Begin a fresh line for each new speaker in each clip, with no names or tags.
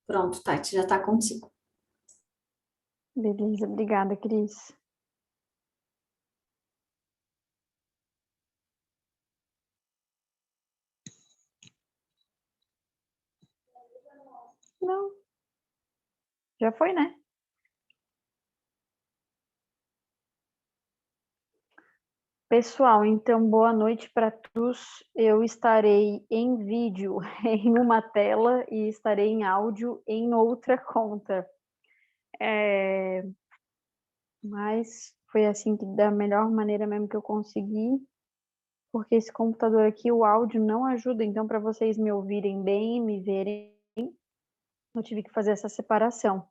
Pronto, Tati, já está contigo.
Beleza, obrigada, Cris. Não, já foi, né? Pessoal, então boa noite para todos. Eu estarei em vídeo em uma tela e estarei em áudio em outra conta. Mas foi assim que da melhor maneira mesmo que eu consegui, porque esse computador aqui, o áudio não ajuda, então para vocês me ouvirem bem, me verem, eu tive que fazer essa separação.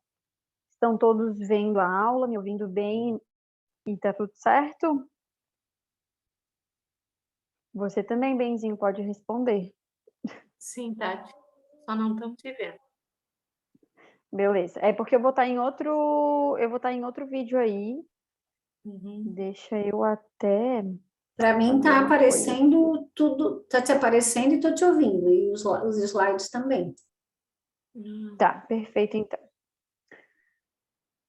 Estão todos vendo a aula, me ouvindo bem e tá tudo certo? Você também, Benzinho, pode responder.
Sim, Tati. Só não estamos te vendo.
Beleza. É porque eu vou estar em outro vídeo aí.
Uhum.
Deixa eu até
Para mim
fazer
está
uma coisa aqui.
aparecendo tudo, está te aparecendo e estou te ouvindo, e os slides também.
Tá, perfeito então.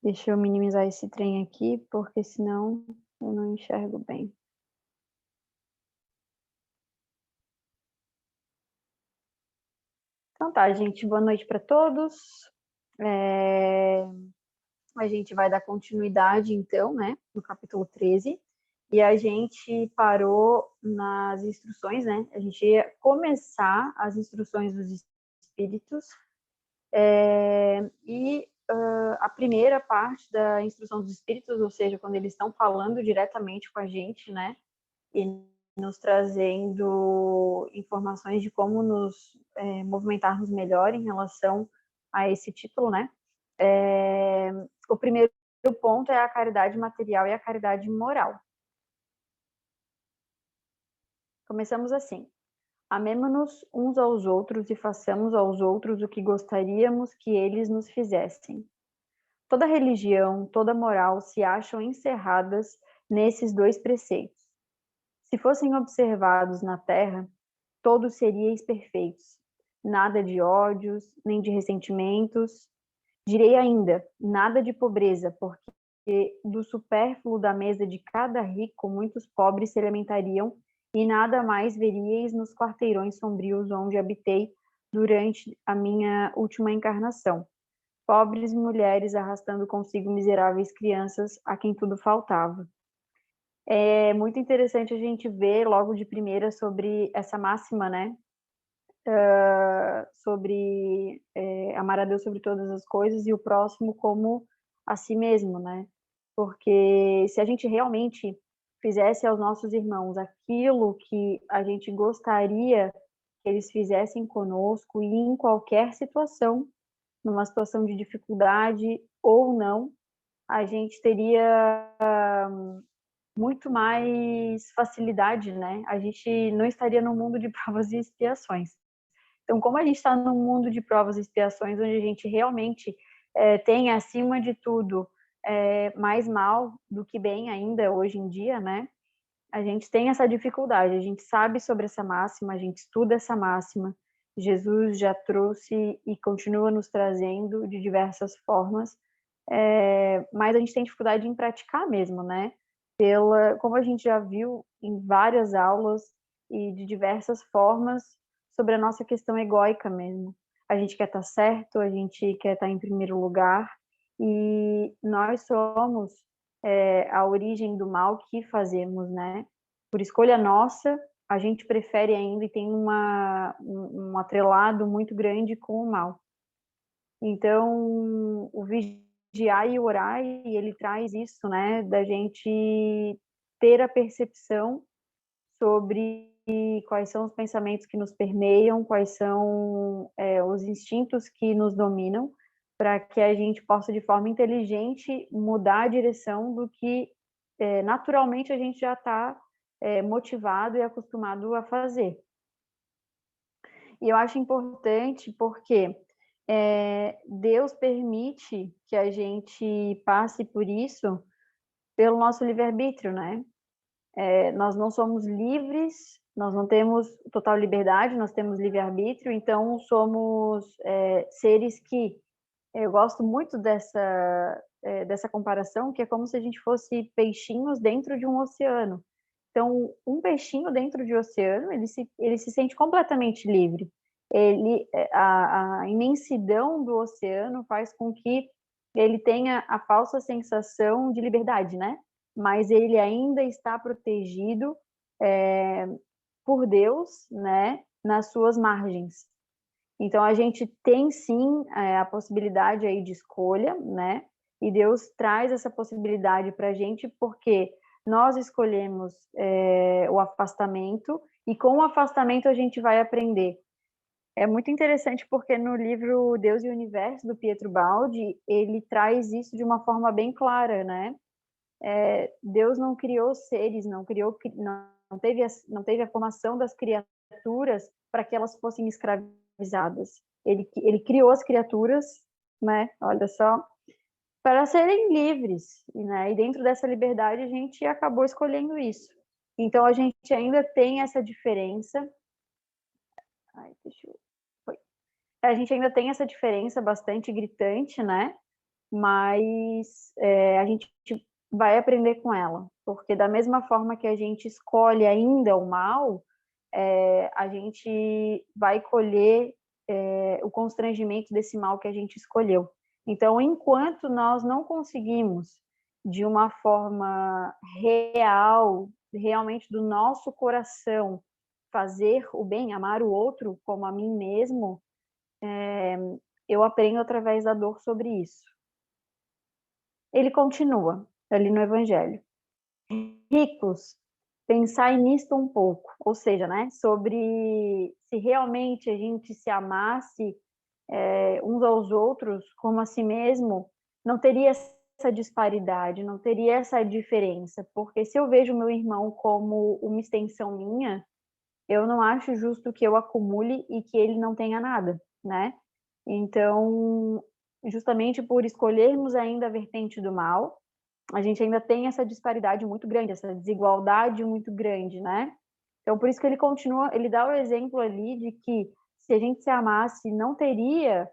Deixa eu minimizar esse trem aqui, porque senão eu não enxergo bem. Então tá, gente, boa noite para todos. A gente vai dar continuidade, então, né, no capítulo 13. E a gente parou nas instruções, né? A gente ia começar as instruções dos espíritos. A primeira parte da instrução dos espíritos, ou seja, quando eles estão falando diretamente com a gente, né? E nos trazendo informações de como nos movimentarmos melhor em relação a esse título, né? O primeiro ponto é a caridade material e a caridade moral. Começamos assim. Amemo-nos uns aos outros e façamos aos outros o que gostaríamos que eles nos fizessem. Toda religião, toda moral se acham encerradas nesses dois preceitos. Se fossem observados na terra, todos seríeis perfeitos. Nada de ódios, nem de ressentimentos. Direi ainda, nada de pobreza, porque do supérfluo da mesa de cada rico, muitos pobres se alimentariam, e nada mais veríeis nos quarteirões sombrios onde habitei durante a minha última encarnação. Pobres mulheres arrastando consigo miseráveis crianças a quem tudo faltava. É muito interessante a gente ver logo de primeira sobre essa máxima, né? Sobre amar a Deus sobre todas as coisas e o próximo como a si mesmo, né? Porque se a gente realmente fizesse aos nossos irmãos aquilo que a gente gostaria que eles fizessem conosco e em qualquer situação, numa situação de dificuldade ou não, a gente teria muito mais facilidade, né? A gente não estaria no mundo de provas e expiações. Então, como a gente está num mundo de provas e expiações, onde a gente realmente tem, acima de tudo, mais mal do que bem ainda hoje em dia, né? A gente tem essa dificuldade, a gente sabe sobre essa máxima, a gente estuda essa máxima. Jesus já trouxe e continua nos trazendo de diversas formas, mas a gente tem dificuldade em praticar mesmo, né? Como a gente já viu em várias aulas e de diversas formas, sobre a nossa questão egóica mesmo. A gente quer estar certo, a gente quer estar em primeiro lugar, e nós somos a origem do mal que fazemos, né? Por escolha nossa, a gente prefere ainda e tem um atrelado muito grande com o mal. Então, o vigiar e orar, ele traz isso, né? Da gente ter a percepção sobre quais são os pensamentos que nos permeiam, quais são os instintos que nos dominam, para que a gente possa, de forma inteligente, mudar a direção do que naturalmente a gente já está motivado e acostumado a fazer. E eu acho importante porque Deus permite que a gente passe por isso pelo nosso livre-arbítrio, né? nós não somos livres, nós não temos total liberdade, nós temos livre-arbítrio, então somos seres que... Eu gosto muito dessa comparação, que é como se a gente fosse peixinhos dentro de um oceano. Então, um peixinho dentro de um oceano, ele se sente completamente livre. A imensidão do oceano faz com que ele tenha a falsa sensação de liberdade, né? Mas ele ainda está protegido por Deus, né? Nas suas margens. Então, a gente tem, sim, a possibilidade aí de escolha, né? E Deus traz essa possibilidade para a gente porque nós escolhemos o afastamento e com o afastamento a gente vai aprender. É muito interessante porque no livro Deus e o Universo, do Pietro Baldi, ele traz isso de uma forma bem clara, né? Deus não criou seres, não teve a formação das criaturas para que elas fossem escravizadas. Ele criou as criaturas, né? Olha só, para serem livres, né? E dentro dessa liberdade a gente acabou escolhendo isso. Então a gente ainda tem essa diferença. A gente ainda tem essa diferença bastante gritante, né? Mas a gente vai aprender com ela, porque da mesma forma que a gente escolhe ainda o mal, a gente vai colher o constrangimento desse mal que a gente escolheu. Então, enquanto nós não conseguimos, de uma forma real, realmente do nosso coração, fazer o bem, amar o outro como a mim mesmo, eu aprendo através da dor sobre isso. Ele continua ali no Evangelho. Ricos, pensai nisto um pouco, ou seja, né, sobre se realmente a gente se amasse uns aos outros como a si mesmo, não teria essa disparidade, não teria essa diferença, porque se eu vejo meu irmão como uma extensão minha, eu não acho justo que eu acumule e que ele não tenha nada, né? Então, justamente por escolhermos ainda a vertente do mal, a gente ainda tem essa disparidade muito grande, essa desigualdade muito grande, né? Então, por isso que ele continua, ele dá o exemplo ali de que se a gente se amasse, não teria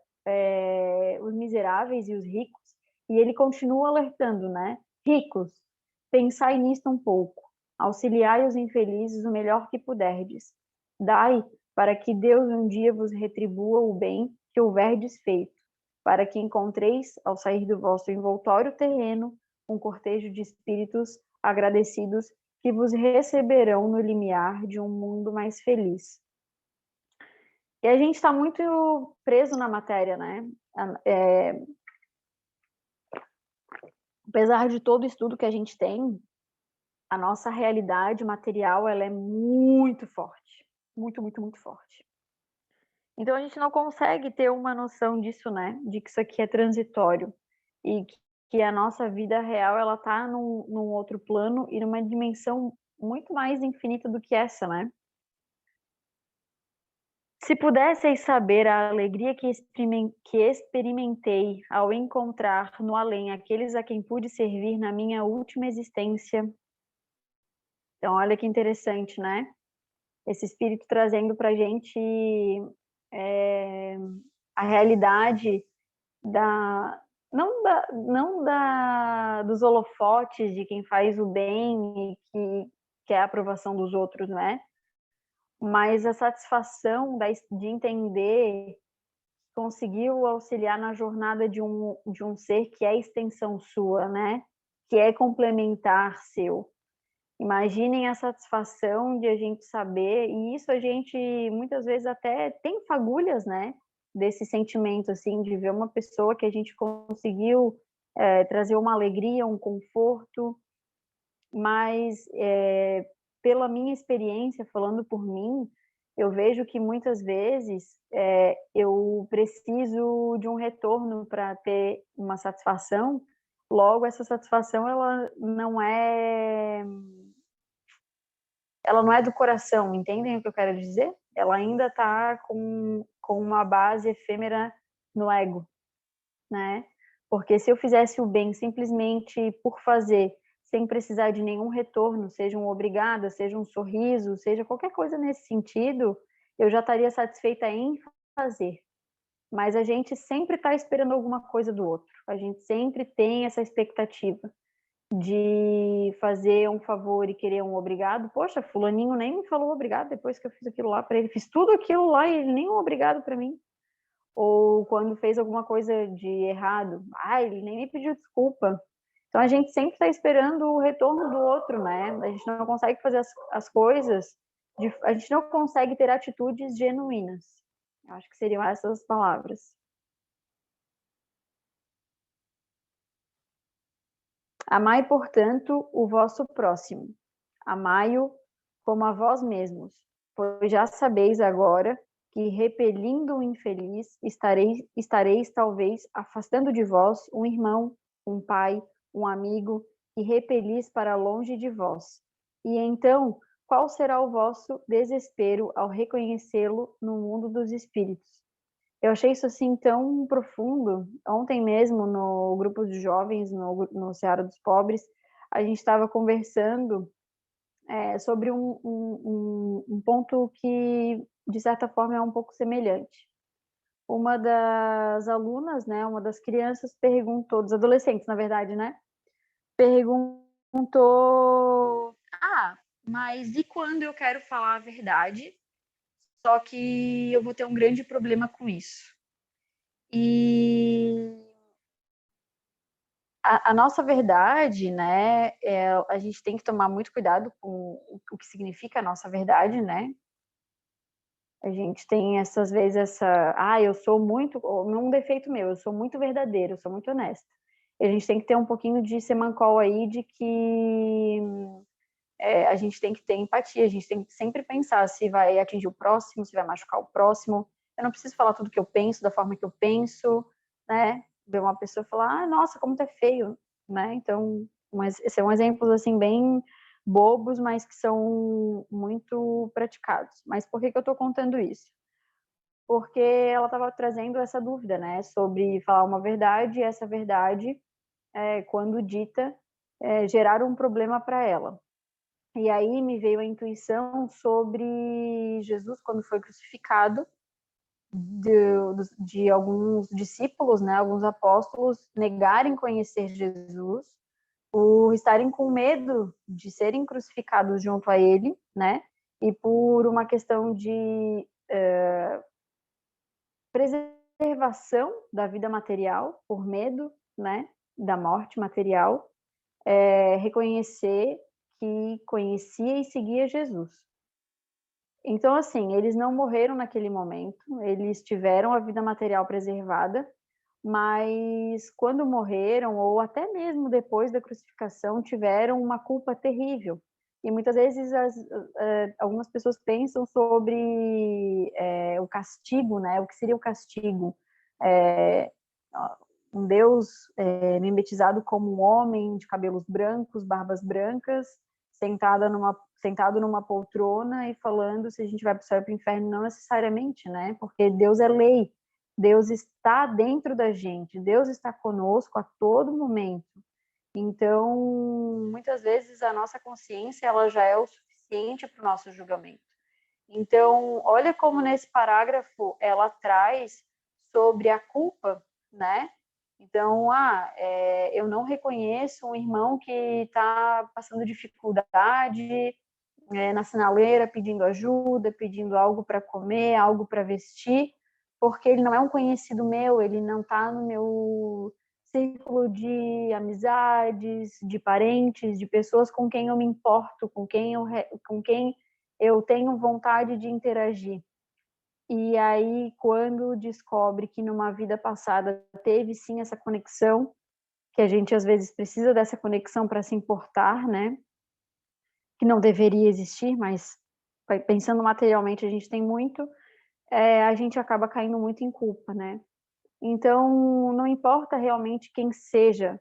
os miseráveis e os ricos, e ele continua alertando, né? Ricos, pensai nisto um pouco, auxiliai os infelizes o melhor que puderdes. Dai para que Deus um dia vos retribua o bem que houverdes feito, para que encontreis, ao sair do vosso envoltório terreno, um cortejo de espíritos agradecidos que vos receberão no limiar de um mundo mais feliz. E a gente está muito preso na matéria, né? Apesar de todo o estudo que a gente tem, a nossa realidade material ela é muito forte, muito, muito, muito forte. Então a gente não consegue ter uma noção disso, né? De que isso aqui é transitório e que a nossa vida real ela está num outro plano e numa dimensão muito mais infinita do que essa, né? Se pudesseis saber a alegria que experimentei ao encontrar no além aqueles a quem pude servir na minha última existência. Então, olha que interessante, né? Esse espírito trazendo para a gente a realidade dos holofotes de quem faz o bem e que quer a aprovação dos outros, né? Mas a satisfação de entender que conseguiu auxiliar na jornada de um ser que é extensão sua, né? Que é complementar seu. Imaginem a satisfação de a gente saber, e isso a gente muitas vezes até tem fagulhas, né? Desse sentimento, assim, de ver uma pessoa que a gente conseguiu trazer uma alegria, um conforto, mas pela minha experiência, falando por mim, eu vejo que muitas vezes eu preciso de um retorno para ter uma satisfação, logo essa satisfação ela não é do coração, entendem o que eu quero dizer? Ela ainda está com uma base efêmera no ego, né? Porque se eu fizesse o bem simplesmente por fazer, sem precisar de nenhum retorno, seja um obrigada, seja um sorriso, seja qualquer coisa nesse sentido, eu já estaria satisfeita em fazer. Mas a gente sempre está esperando alguma coisa do outro. A gente sempre tem essa expectativa de fazer um favor e querer um obrigado. Poxa, fulaninho nem me falou obrigado depois que eu fiz aquilo lá para ele. Fiz tudo aquilo lá e ele nem um obrigado para mim. Ou quando fez alguma coisa de errado, ele nem me pediu desculpa. Então a gente sempre está esperando o retorno do outro, né? A gente não consegue fazer as coisas, a gente não consegue ter atitudes genuínas. Eu acho que seriam essas palavras. Amai, portanto, o vosso próximo. Amai-o como a vós mesmos, pois já sabeis agora que, repelindo o infeliz, estareis talvez afastando de vós um irmão, um pai, um amigo, e repelis para longe de vós. E então, qual será o vosso desespero ao reconhecê-lo no mundo dos espíritos? Eu achei isso assim tão profundo. Ontem mesmo, no grupo de jovens, no Seara dos Pobres, a gente estava conversando sobre um ponto que, de certa forma, é um pouco semelhante. Uma das alunas, né, uma das crianças perguntou, dos adolescentes, na verdade, né, perguntou: mas e quando eu quero falar a verdade, só que eu vou ter um grande problema com isso? E a nossa verdade, né, a gente tem que tomar muito cuidado com o que significa a nossa verdade, né? A gente tem essas vezes eu sou muito, um defeito meu, eu sou muito verdadeiro, eu sou muito honesta. E a gente tem que ter um pouquinho de semancol aí de que a gente tem que ter empatia, a gente tem que sempre pensar se vai atingir o próximo, se vai machucar o próximo. Eu não preciso falar tudo que eu penso, da forma que eu penso, né? Ver uma pessoa falar, nossa, como tá feio, né? Então, são exemplos, assim, bem bobos, mas que são muito praticados. Mas por que eu tô contando isso? Porque ela estava trazendo essa dúvida, né? Sobre falar uma verdade, e essa verdade, quando dita, gerar um problema para ela. E aí me veio a intuição sobre Jesus quando foi crucificado, de alguns discípulos, né, alguns apóstolos negarem conhecer Jesus, por estarem com medo de serem crucificados junto a ele, né, e por uma questão de preservação da vida material, por medo, né, da morte material, reconhecer que conhecia e seguia Jesus. Então, assim, eles não morreram naquele momento, eles tiveram a vida material preservada, mas quando morreram, ou até mesmo depois da crucificação, tiveram uma culpa terrível. E muitas vezes algumas pessoas pensam sobre o castigo, né? O que seria o castigo? Um Deus mimetizado como um homem de cabelos brancos, barbas brancas, sentado numa poltrona e falando se a gente vai para o céu ou para o inferno, não necessariamente, né? Porque Deus é lei, Deus está dentro da gente, Deus está conosco a todo momento. Então, muitas vezes a nossa consciência ela já é o suficiente para o nosso julgamento. Então, olha como nesse parágrafo ela traz sobre a culpa, né? Então, eu não reconheço um irmão que está passando dificuldade na sinaleira, pedindo ajuda, pedindo algo para comer, algo para vestir, porque ele não é um conhecido meu, ele não está no meu círculo de amizades, de parentes, de pessoas com quem eu me importo, com quem eu tenho vontade de interagir. E aí, quando descobre que numa vida passada teve sim essa conexão, que a gente às vezes precisa dessa conexão para se importar, né? Que não deveria existir, mas pensando materialmente a gente tem muito, a gente acaba caindo muito em culpa, né? Então, não importa realmente quem seja,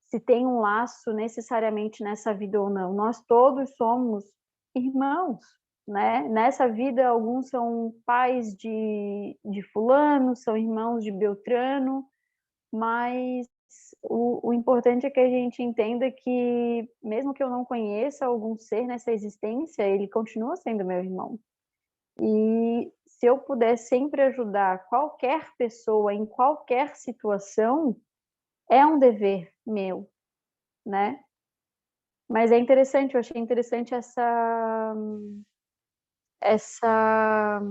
se tem um laço necessariamente nessa vida ou não, nós todos somos irmãos, né? Nessa vida, alguns são pais de fulano, são irmãos de Beltrano, mas o importante é que a gente entenda que, mesmo que eu não conheça algum ser nessa existência, ele continua sendo meu irmão. E se eu puder sempre ajudar qualquer pessoa em qualquer situação, é um dever meu, né? Mas é interessante, eu achei interessante essa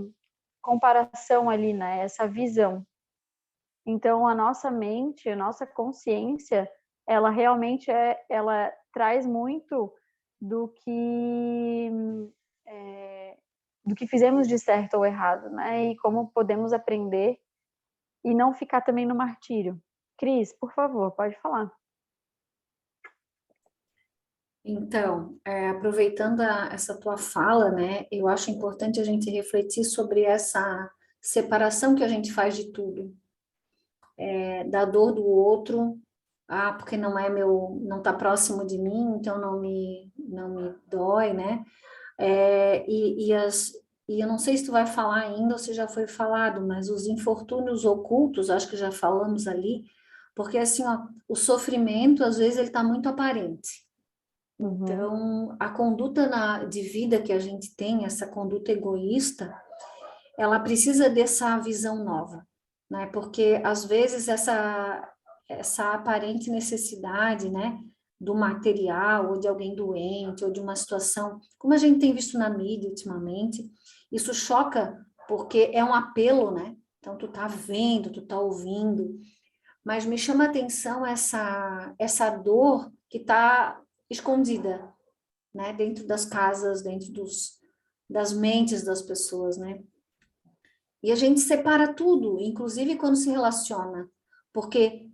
comparação ali, né? Essa visão. Então, a nossa mente, a nossa consciência, ela realmente ela traz muito do que do que fizemos de certo ou errado, né? E como podemos aprender e não ficar também no martírio. Cris, por favor, pode falar.
Então, aproveitando essa tua fala, né, eu acho importante a gente refletir sobre essa separação que a gente faz de tudo, da dor do outro, porque não é meu, não está próximo de mim, então não me dói, né? E eu não sei se tu vai falar ainda ou se já foi falado, mas os infortúnios ocultos, acho que já falamos ali, porque assim, ó, o sofrimento às vezes ele está muito aparente. Então, a conduta de vida que a gente tem, essa conduta egoísta, ela precisa dessa visão nova, né? Porque às vezes essa aparente necessidade, né, do material ou de alguém doente ou de uma situação, como a gente tem visto na mídia ultimamente, isso choca porque é um apelo, né? Então tu tá vendo, tu tá ouvindo, mas me chama a atenção essa dor que está escondida, né, dentro das casas, dentro das mentes das pessoas, né? E a gente separa tudo, inclusive quando se relaciona, porque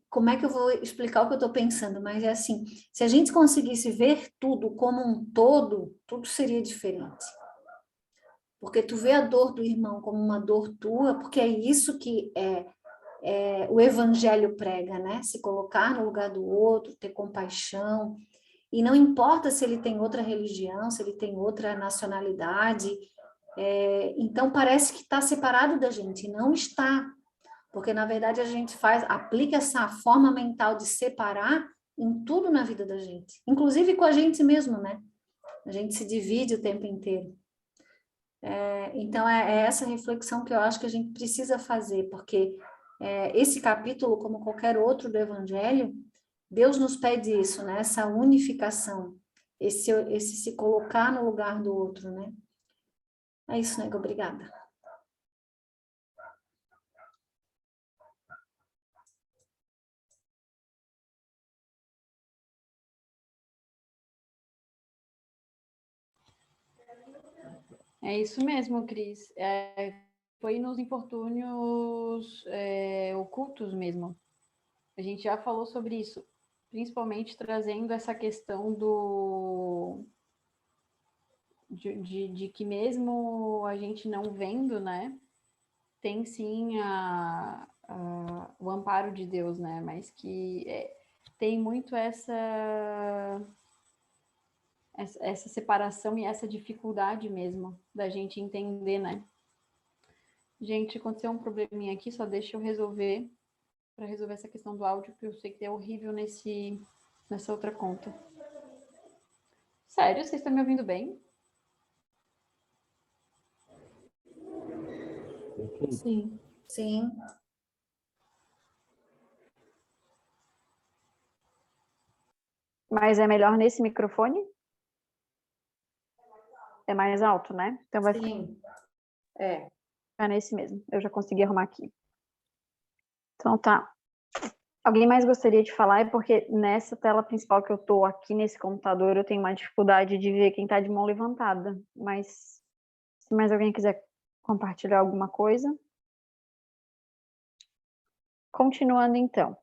como é que eu vou explicar o que eu estou pensando? Mas é assim, se a gente conseguisse ver tudo como um todo, tudo seria diferente. Porque tu vê a dor do irmão como uma dor tua, porque é isso que o evangelho prega, né? Se colocar no lugar do outro, ter compaixão, e não importa se ele tem outra religião, se ele tem outra nacionalidade, então parece que está separado da gente, e não está, porque na verdade a gente aplica essa forma mental de separar em tudo na vida da gente, inclusive com a gente mesmo, né? A gente se divide o tempo inteiro. Então é essa reflexão que eu acho que a gente precisa fazer, porque esse capítulo, como qualquer outro do Evangelho, Deus nos pede isso, né? Essa unificação, esse se colocar no lugar do outro, né? É isso, nego. Obrigada.
É isso mesmo, Cris. Foi nos infortúnios ocultos mesmo. A gente já falou sobre isso, principalmente trazendo essa questão de que mesmo a gente não vendo, né, tem sim o amparo de Deus, né, mas que tem muito essa separação e essa dificuldade mesmo da gente entender, né. Gente, aconteceu um probleminha aqui, só deixa eu resolver, para resolver essa questão do áudio, que eu sei que é horrível nessa outra conta. Sério, vocês estão me ouvindo bem?
Sim.
Sim.
Mas é melhor nesse microfone? É mais alto, né? Então vai
Sim.
ficar nesse mesmo. Eu já consegui arrumar aqui. Então tá. Alguém mais gostaria de falar? É porque nessa tela principal que eu tô aqui nesse computador, eu tenho uma dificuldade de ver quem tá de mão levantada. Mas se mais alguém quiser compartilhar alguma coisa. Continuando então.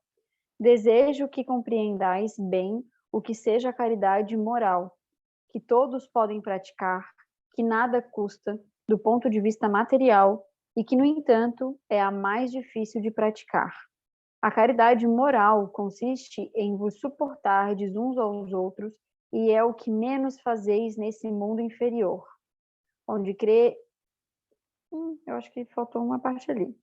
Desejo que compreendais bem o que seja a caridade moral, que todos podem praticar, que nada custa do ponto de vista material e que, no entanto, é a mais difícil de praticar. A caridade moral consiste em vos suportardes uns aos outros e é o que menos fazeis nesse mundo inferior, onde eu acho que faltou uma parte ali.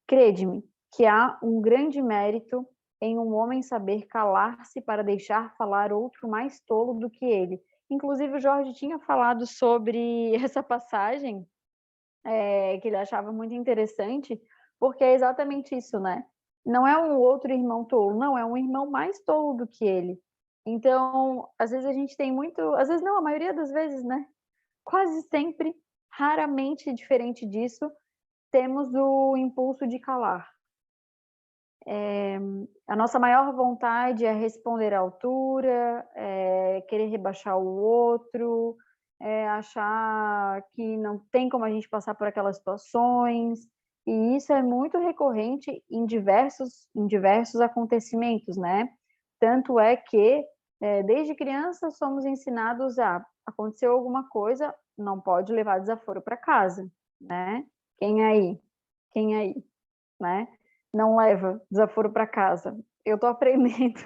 Crede-me que há um grande mérito em um homem saber calar-se para deixar falar outro mais tolo do que ele. Inclusive, o Jorge tinha falado sobre essa passagem, que ele achava muito interessante, porque é exatamente isso, né? Não é um outro irmão tolo, não, é um irmão mais tolo do que ele. Então, às vezes a gente tem muito, às vezes não, a maioria das vezes, né? Quase sempre, raramente diferente disso, temos o impulso de calar. A nossa maior vontade é responder à altura, querer rebaixar o outro, achar que não tem como a gente passar por aquelas situações, e isso é muito recorrente em diversos acontecimentos, né? Tanto é que, desde criança, somos ensinados a aconteceu alguma coisa, não pode levar desaforo para casa, né? Quem aí? Quem aí? Né? Não leva desaforo para casa. Eu estou aprendendo,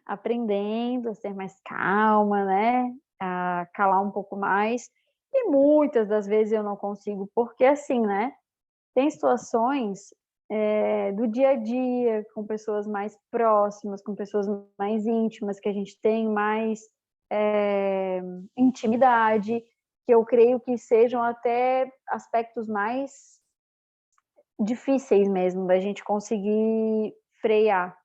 aprendendo a ser mais calma, né? A calar um pouco mais. E muitas das vezes eu não consigo, porque assim, né? Tem situações do dia a dia, com pessoas mais próximas, com pessoas mais íntimas, que a gente tem mais intimidade, que eu creio que sejam até aspectos mais difíceis mesmo da gente conseguir frear.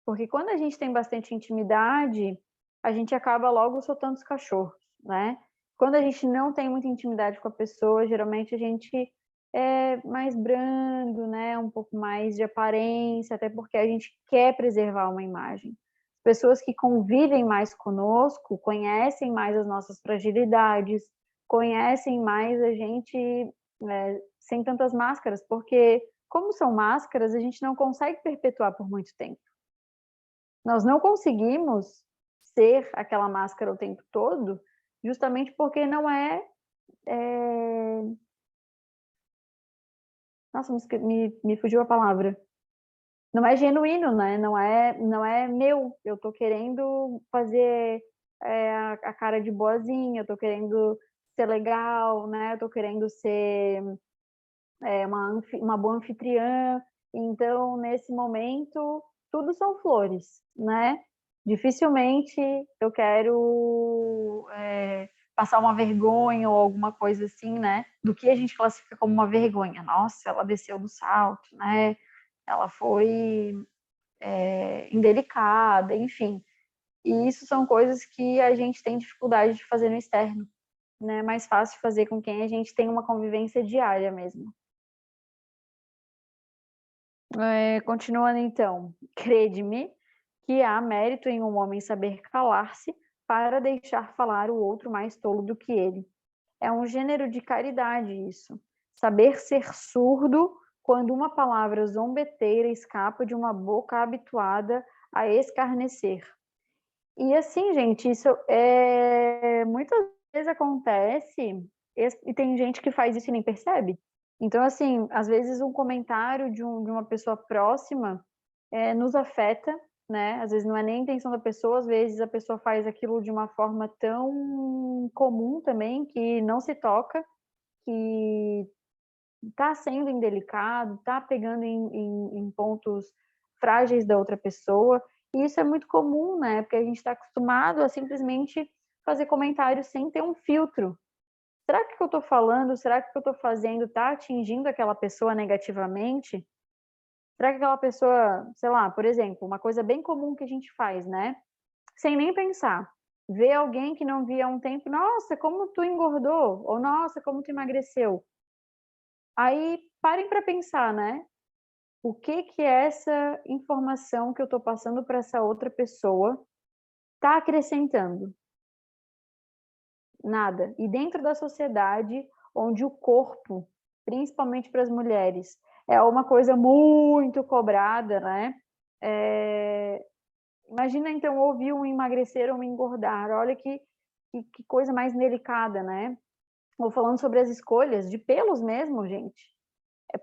Porque quando a gente tem bastante intimidade, a gente acaba logo soltando os cachorros, né? Quando a gente não tem muita intimidade com a pessoa, geralmente a gente é mais brando, né? Um pouco mais de aparência, até porque a gente quer preservar uma imagem. Pessoas que convivem mais conosco conhecem mais as nossas fragilidades, conhecem mais a gente sem tantas máscaras, porque como são máscaras, a gente não consegue perpetuar por muito tempo. Nós não conseguimos ser aquela máscara o tempo todo, justamente porque não nossa, me fugiu a palavra. Não é genuíno, né? Não é meu. Eu tô querendo fazer a cara de boazinha, eu tô querendo ser legal, né? Eu tô querendo ser uma boa anfitriã. Então, nesse momento, tudo são flores, né? Dificilmente eu quero passar uma vergonha ou alguma coisa assim, né? Do que a gente classifica como uma vergonha. Nossa, ela desceu do salto, né? Ela foi indelicada, enfim. E isso são coisas que a gente tem dificuldade de fazer no externo, né? É mais fácil fazer com quem a gente tem uma convivência diária mesmo. Continuando então, crede-me que há mérito em um homem saber calar-se para deixar falar o outro mais tolo do que ele. É um gênero de caridade isso. Saber ser surdo quando uma palavra zombeteira escapa de uma boca habituada a escarnecer. E assim, gente, isso muitas vezes acontece e tem gente que faz isso e nem percebe. Então, assim, às vezes um comentário de uma pessoa próxima nos afeta, né? Às vezes não é nem a intenção da pessoa, às vezes a pessoa faz aquilo de uma forma tão comum também que não se toca, que está sendo indelicado, está pegando em pontos frágeis da outra pessoa. E isso é muito comum, né? Porque a gente está acostumado a simplesmente fazer comentários sem ter um filtro. Será que o que eu estou falando, será que o que eu estou fazendo está atingindo aquela pessoa negativamente? Será que aquela pessoa, sei lá, por exemplo, uma coisa bem comum que a gente faz, né? Sem nem pensar. Ver alguém que não via há um tempo, nossa, como tu engordou, ou nossa, como tu emagreceu. Aí parem para pensar, né? O que essa informação que eu estou passando para essa outra pessoa está acrescentando? Nada. E dentro da sociedade, onde o corpo, principalmente para as mulheres, é uma coisa muito cobrada, né? Imagina, então, ouvir um emagrecer ou um engordar. Olha que coisa mais delicada, né? Ou falando sobre as escolhas de pelos mesmo, gente.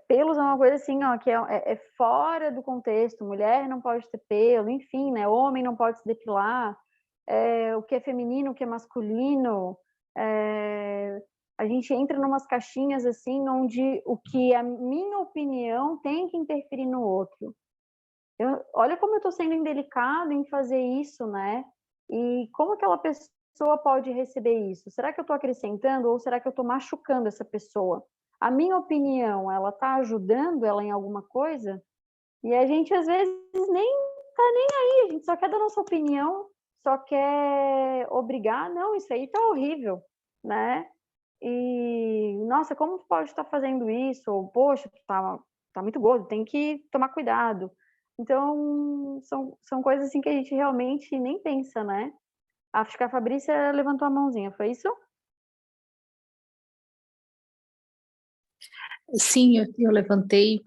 Pelos é uma coisa assim, ó, que é fora do contexto. Mulher não pode ter pelo, enfim, né? Homem não pode se depilar. O que é feminino, o que é masculino. A gente entra numas caixinhas assim, onde o que a minha opinião tem que interferir no outro. Olha como eu estou sendo indelicada em fazer isso, né? E como aquela pessoa pode receber isso? Será que eu estou acrescentando ou será que eu estou machucando essa pessoa? A minha opinião, ela está ajudando ela em alguma coisa? E a gente, às vezes, nem tá nem aí, a gente só quer dar nossa opinião, só quer obrigar. Não, isso aí tá horrível, né? E, nossa, como tu pode estar fazendo isso? Ou, poxa, tu tá muito gordo, tem que tomar cuidado. Então, são coisas assim que a gente realmente nem pensa, né? Acho que a Fabrícia levantou a mãozinha, foi isso?
Sim, eu levantei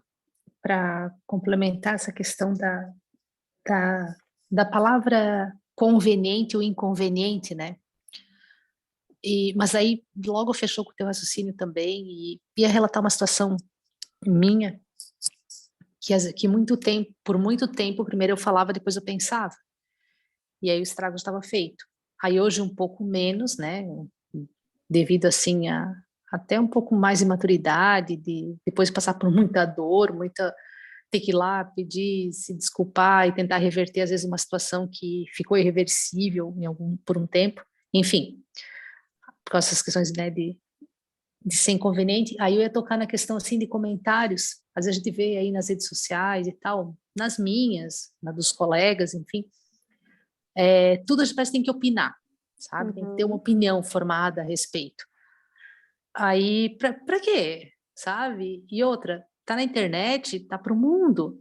para complementar essa questão da, da palavra conveniente ou inconveniente, né? Mas aí logo fechou com o teu raciocínio também e ia relatar uma situação minha que por muito tempo, primeiro eu falava, depois eu pensava. E aí o estrago estava feito. Aí hoje um pouco menos, né? Devido assim a até um pouco mais de maturidade, depois de passar por muita dor, muita ter que ir lá pedir, se desculpar e tentar reverter às vezes uma situação que ficou irreversível por um tempo. Enfim, por causa dessas questões, né, de ser inconveniente. Aí eu ia tocar na questão assim de comentários. Às vezes a gente vê aí nas redes sociais e tal, nas minhas, na dos colegas, enfim. Tudo a gente parece que tem que opinar, sabe? Tem que ter uma opinião formada a respeito. Aí, pra quê? Sabe? E outra, tá na internet, tá pro mundo.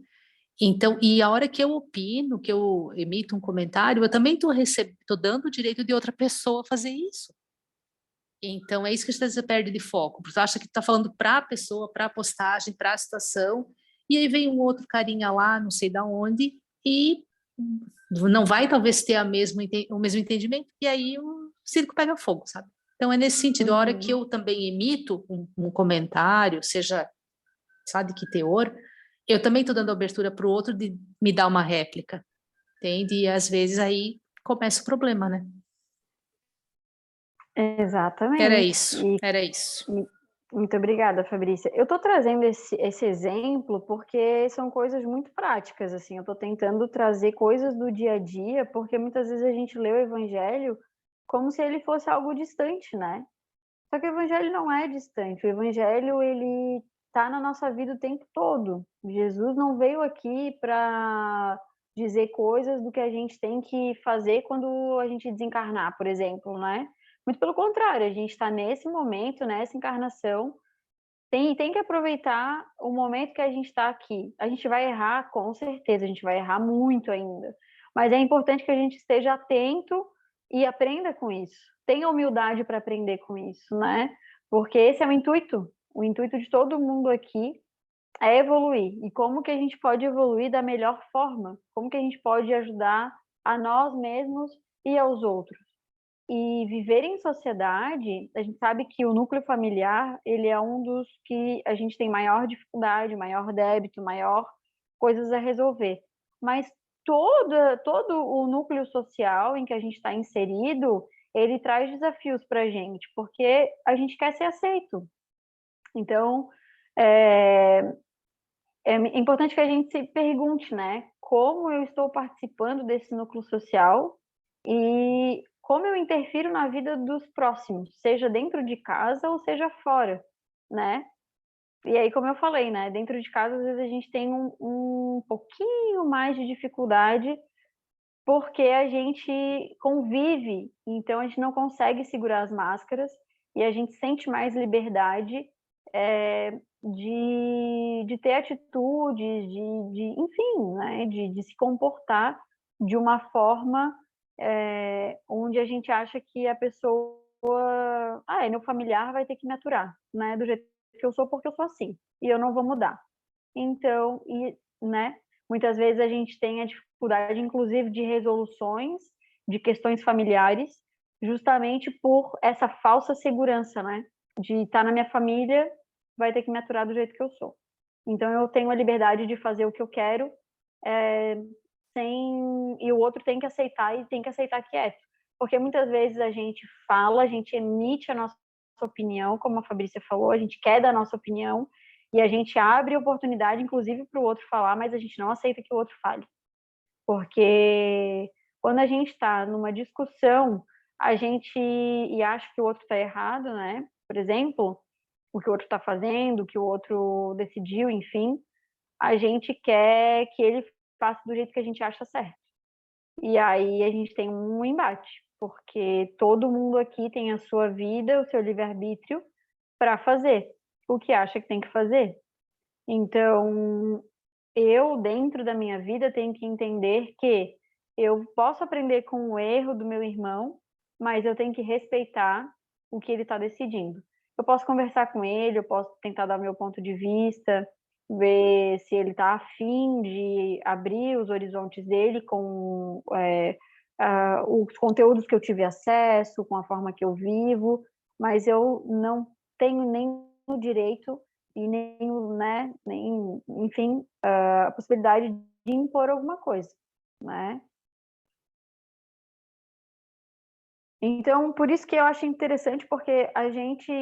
Então, e a hora que eu opino, que eu emito um comentário, eu também tô dando o direito de outra pessoa fazer isso. Então, é isso que às vezes você perde de foco, porque você acha que tá falando para a pessoa, para a postagem, para a situação, e aí vem um outro carinha lá, não sei da onde, e não vai talvez ter o mesmo entendimento, e aí o circo pega fogo, sabe? Então, é nesse sentido, a hora que eu também emito um comentário, seja, sabe que teor, eu também estou dando abertura para o outro de me dar uma réplica, entende? E às vezes aí começa o problema, né?
Exatamente.
Era isso.
Muito obrigada, Fabrícia. Eu estou trazendo esse exemplo porque são coisas muito práticas, assim. Eu estou tentando trazer coisas do dia a dia, porque muitas vezes a gente lê o Evangelho como se ele fosse algo distante, né? Só que o Evangelho não é distante. O Evangelho, ele está na nossa vida o tempo todo. Jesus não veio aqui para dizer coisas do que a gente tem que fazer quando a gente desencarnar, por exemplo, né? Muito pelo contrário, a gente está nesse momento, nessa encarnação, tem que aproveitar o momento que a gente está aqui. A gente vai errar, com certeza, a gente vai errar muito ainda. Mas é importante que a gente esteja atento e aprenda com isso. Tenha humildade para aprender com isso, né? Porque esse é o intuito. O intuito de todo mundo aqui é evoluir. E como que a gente pode evoluir da melhor forma? Como que a gente pode ajudar a nós mesmos e aos outros? E viver em sociedade, a gente sabe que o núcleo familiar, ele é um dos que a gente tem maior dificuldade, maior débito, maior coisas a resolver. Mas todo o núcleo social em que a gente está inserido, ele traz desafios para a gente, porque a gente quer ser aceito. Então, é importante que a gente se pergunte, né? Como eu estou participando desse núcleo social e como eu interfiro na vida dos próximos, seja dentro de casa ou seja fora, né? E aí, como eu falei, né? Dentro de casa, às vezes a gente tem um pouquinho mais de dificuldade porque a gente convive, então a gente não consegue segurar as máscaras e a gente sente mais liberdade de ter atitudes, enfim, né, de se comportar de uma forma onde a gente acha que a pessoa, é meu familiar, vai ter que me aturar, né, do jeito que eu sou, porque eu sou assim, e eu não vou mudar. Então, né, muitas vezes a gente tem a dificuldade, inclusive, de resoluções de questões familiares, justamente por essa falsa segurança, né, de estar na minha família, vai ter que me aturar do jeito que eu sou. Então, eu tenho a liberdade de fazer o que eu quero, e o outro tem que aceitar e tem que aceitar quieto. Porque muitas vezes a gente fala, a gente emite a nossa opinião, como a Fabrícia falou, a gente quer dar a nossa opinião e a gente abre oportunidade, inclusive, para o outro falar, mas a gente não aceita que o outro fale. Porque quando a gente está numa discussão, e acha que o outro está errado, né? Por exemplo, o que o outro está fazendo, o que o outro decidiu, enfim, a gente quer que ele faça do jeito que a gente acha certo. E aí a gente tem um embate, porque todo mundo aqui tem a sua vida, o seu livre-arbítrio para fazer o que acha que tem que fazer. Então, eu, dentro da minha vida, tenho que entender que eu posso aprender com o erro do meu irmão, mas eu tenho que respeitar o que ele está decidindo. Eu posso conversar com ele, eu posso tentar dar meu ponto de vista, ver se ele está afim de abrir os horizontes dele com os conteúdos que eu tive acesso, com a forma que eu vivo, mas eu não tenho nem o direito e nem, enfim, a possibilidade de impor alguma coisa, né? Então, por isso que eu acho interessante, porque a gente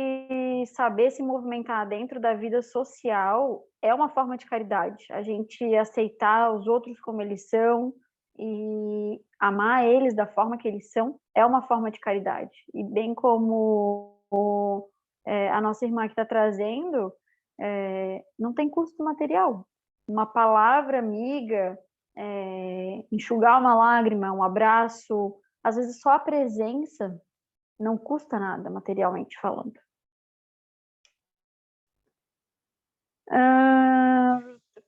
saber se movimentar dentro da vida social é uma forma de caridade. A gente aceitar os outros como eles são e amar eles da forma que eles são é uma forma de caridade. E bem como a nossa irmã que está trazendo, não tem custo material. Uma palavra amiga, enxugar uma lágrima, um abraço, às vezes só a presença não custa nada, materialmente falando.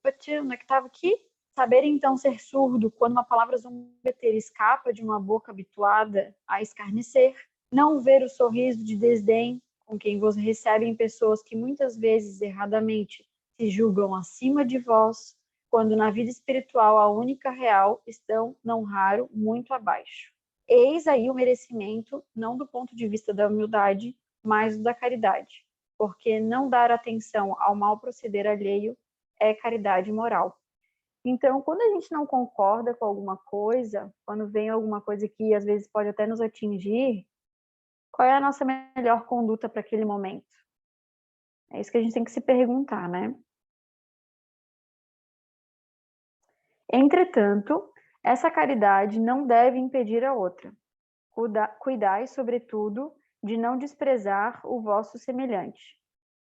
Onde é que estava aqui? Saber então ser surdo quando uma palavra zombeteira escapa de uma boca habituada a escarnecer, não ver o sorriso de desdém com quem vos recebem pessoas que muitas vezes erradamente se julgam acima de vós, quando na vida espiritual a única real estão, não raro, muito abaixo. Eis aí o merecimento, não do ponto de vista da humildade, mas da caridade, porque não dar atenção ao mal proceder alheio é caridade moral. Então, quando a gente não concorda com alguma coisa, quando vem alguma coisa que às vezes pode até nos atingir, qual é a nossa melhor conduta para aquele momento? É isso que a gente tem que se perguntar, né? Entretanto, essa caridade não deve impedir a outra. Cuidai, sobretudo, de não desprezar o vosso semelhante.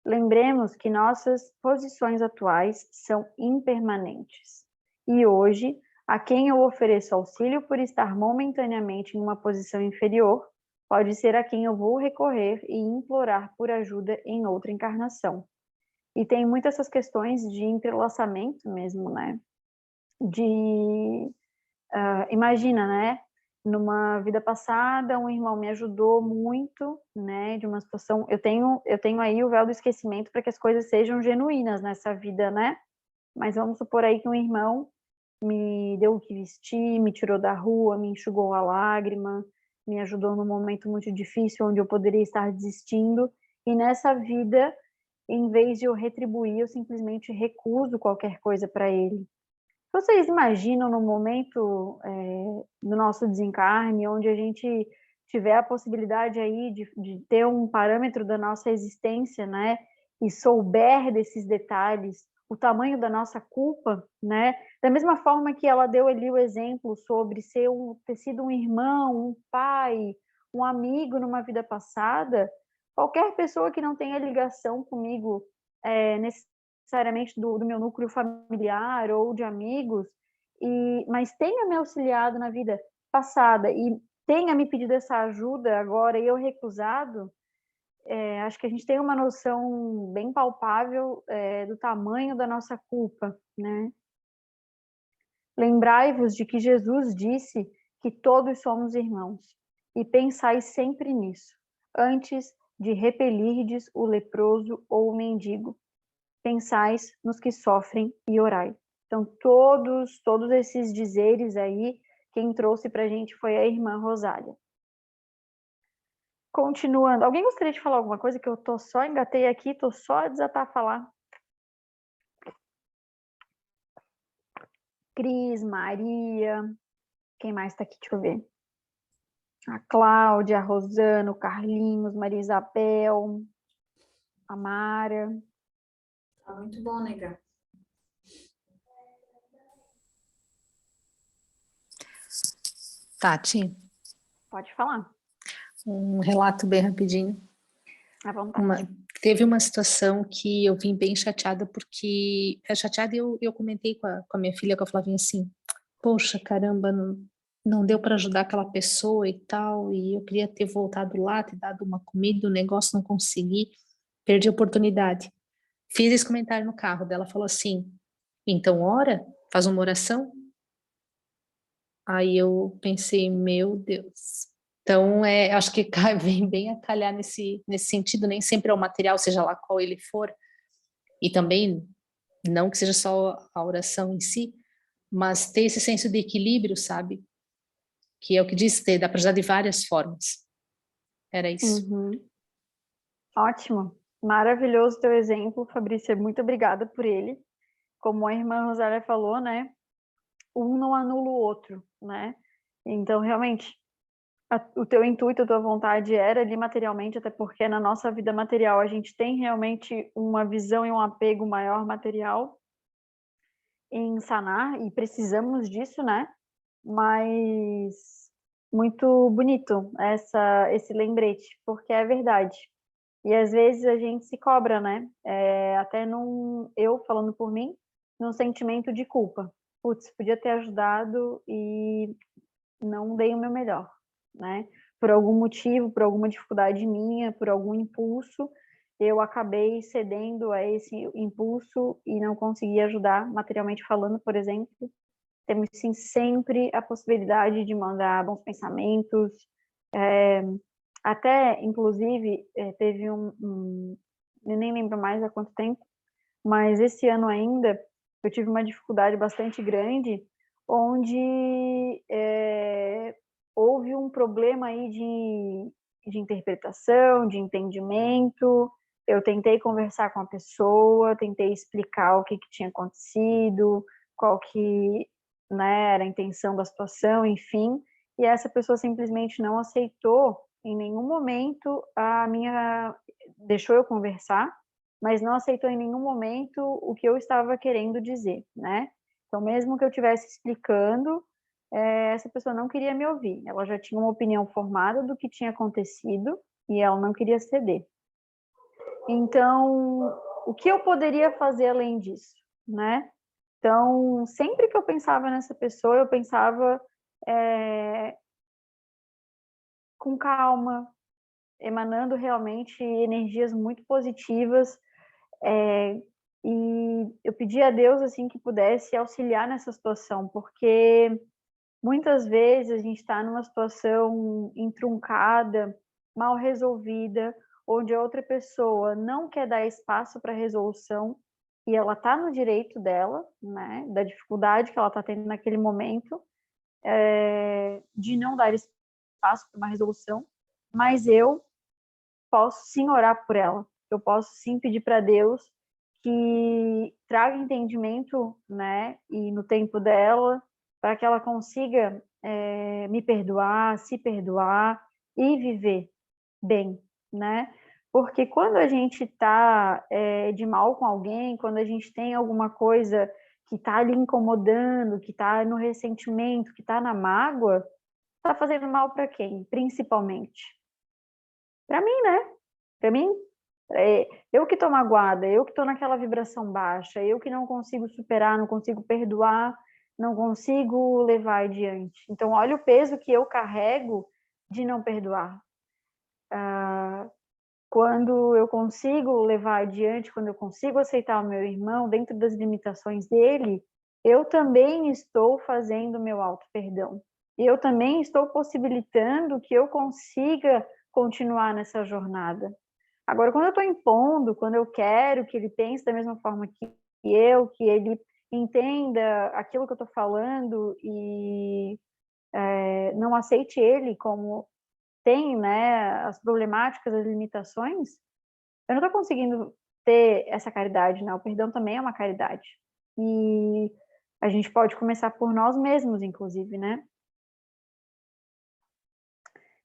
Lembremos que nossas posições atuais são impermanentes. E hoje, a quem eu ofereço auxílio por estar momentaneamente em uma posição inferior, pode ser a quem eu vou recorrer e implorar por ajuda em outra encarnação. E tem muitas essas questões de entrelaçamento mesmo, né? Imagina, né? Numa vida passada, um irmão me ajudou muito, né? De uma situação. Eu tenho aí o véu do esquecimento para que as coisas sejam genuínas nessa vida, né? Mas vamos supor aí que um irmão me deu o que vestir, me tirou da rua, me enxugou a lágrima, me ajudou num momento muito difícil onde eu poderia estar desistindo. E nessa vida, em vez de eu retribuir, eu simplesmente recuso qualquer coisa para ele. Vocês imaginam no momento do nosso desencarne, onde a gente tiver a possibilidade aí de ter um parâmetro da nossa existência, né? E souber desses detalhes, o tamanho da nossa culpa, né? Da mesma forma que ela deu ali o exemplo sobre ter sido um irmão, um pai, um amigo numa vida passada, qualquer pessoa que não tenha ligação comigo necessariamente do meu núcleo familiar ou de amigos, mas tenha me auxiliado na vida passada e tenha me pedido essa ajuda agora e eu recusado, acho que a gente tem uma noção bem palpável do tamanho da nossa culpa, né? Lembrai-vos de que Jesus disse que todos somos irmãos, e pensai sempre nisso, antes de repelirdes o leproso ou o mendigo. Pensais nos que sofrem e orai. Então, todos esses dizeres aí, quem trouxe para a gente foi a irmã Rosália. Continuando, alguém gostaria de falar alguma coisa que eu engatei aqui, tô só a desatar a falar? Cris, Maria, quem mais está aqui? Deixa eu ver. A Cláudia, a Rosana, o Carlinhos, Maria Isabel, a Mara.
Tá muito bom, nega.
Tati,
Pode falar,
um relato bem rapidinho.
à vontade.
Teve uma situação que eu vim bem chateada, porque chateada eu comentei com a minha filha, com a Flavinha, assim, poxa, caramba, não deu para ajudar aquela pessoa e tal, e eu queria ter voltado lá, ter dado uma comida, o negócio não consegui, perdi a oportunidade. Fiz esse comentário no carro dela, falou assim, então ora, faz uma oração. Aí eu pensei, meu Deus. Então, acho que vem bem a calhar nesse sentido, nem sempre é o material, seja lá qual ele for, e também não que seja só a oração em si, mas ter esse senso de equilíbrio, sabe? Que é o que diz, dá para usar de várias formas. Era isso.
Uhum. Ótimo, maravilhoso teu exemplo, Fabrícia, muito obrigada por ele. Como a irmã Rosália falou, né, um não anula o outro, né? Então, realmente, o teu intuito, a tua vontade era ali materialmente, até porque na nossa vida material a gente tem realmente uma visão e um apego maior material em sanar, e precisamos disso, né? Mas muito bonito esse lembrete, porque é verdade. E às vezes a gente se cobra, né? Até eu falando por mim, num sentimento de culpa. Putz, podia ter ajudado e não dei o meu melhor, né? Por algum motivo, por alguma dificuldade minha, por algum impulso, eu acabei cedendo a esse impulso e não consegui ajudar, materialmente falando, por exemplo. Temos, sim, sempre a possibilidade de mandar bons pensamentos. Até, inclusive, teve eu nem lembro mais há quanto tempo, mas esse ano ainda, eu tive uma dificuldade bastante grande, onde houve um problema aí de interpretação, de entendimento. Eu tentei conversar com a pessoa, tentei explicar o que tinha acontecido, qual que, né, era a intenção da situação, enfim, e essa pessoa simplesmente não aceitou em nenhum momento deixou eu conversar, mas não aceitou em nenhum momento o que eu estava querendo dizer, né? Então, mesmo que eu estivesse explicando, essa pessoa não queria me ouvir. Ela já tinha uma opinião formada do que tinha acontecido e ela não queria ceder. Então, o que eu poderia fazer além disso, né? Então, sempre que eu pensava nessa pessoa, eu pensava com calma, emanando realmente energias muito positivas, e eu pedi a Deus assim que pudesse auxiliar nessa situação, porque muitas vezes a gente está numa situação entroncada, mal resolvida, onde a outra pessoa não quer dar espaço para resolução e ela está no direito dela, né, da dificuldade que ela está tendo naquele momento, de não dar espaço para uma resolução, mas eu posso sim orar por ela, eu posso sim pedir para Deus que traga entendimento, né, e no tempo dela, para que ela consiga me perdoar, se perdoar e viver bem, né? Porque quando a gente está de mal com alguém, quando a gente tem alguma coisa que está ali incomodando, que está no ressentimento, que está na mágoa, está fazendo mal para quem, principalmente? Para mim, né? Para mim, eu que estou magoada, eu que estou naquela vibração baixa, eu que não consigo superar, não consigo perdoar, não consigo levar adiante. Então, olha o peso que eu carrego de não perdoar. Quando eu consigo levar adiante, quando eu consigo aceitar o meu irmão dentro das limitações dele, eu também estou fazendo o meu auto-perdão. Eu também estou possibilitando que eu consiga continuar nessa jornada. Agora, quando eu estou impondo, quando eu quero que ele pense da mesma forma que eu, que ele entenda aquilo que eu estou falando e não aceite ele como tem, né, as problemáticas, as limitações, eu não estou conseguindo ter essa caridade, né? O perdão também é uma caridade. E a gente pode começar por nós mesmos, inclusive, né?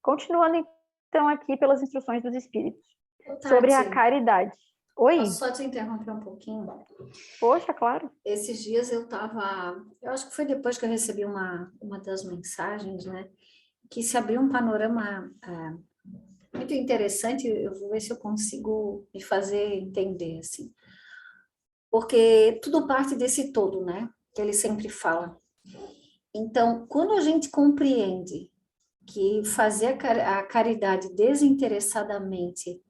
Continuando, então, aqui pelas instruções dos Espíritos,
Ô,
sobre a
Tati,
caridade. Oi?
posso só te interromper um pouquinho?
Poxa, claro.
Esses dias eu acho que foi depois que eu recebi uma das mensagens, né? Que se abriu um panorama muito interessante, eu vou ver se eu consigo me fazer entender, assim. Porque tudo parte desse todo, né? Que ele sempre fala. Então, quando a gente compreende que fazer a caridade desinteressadamente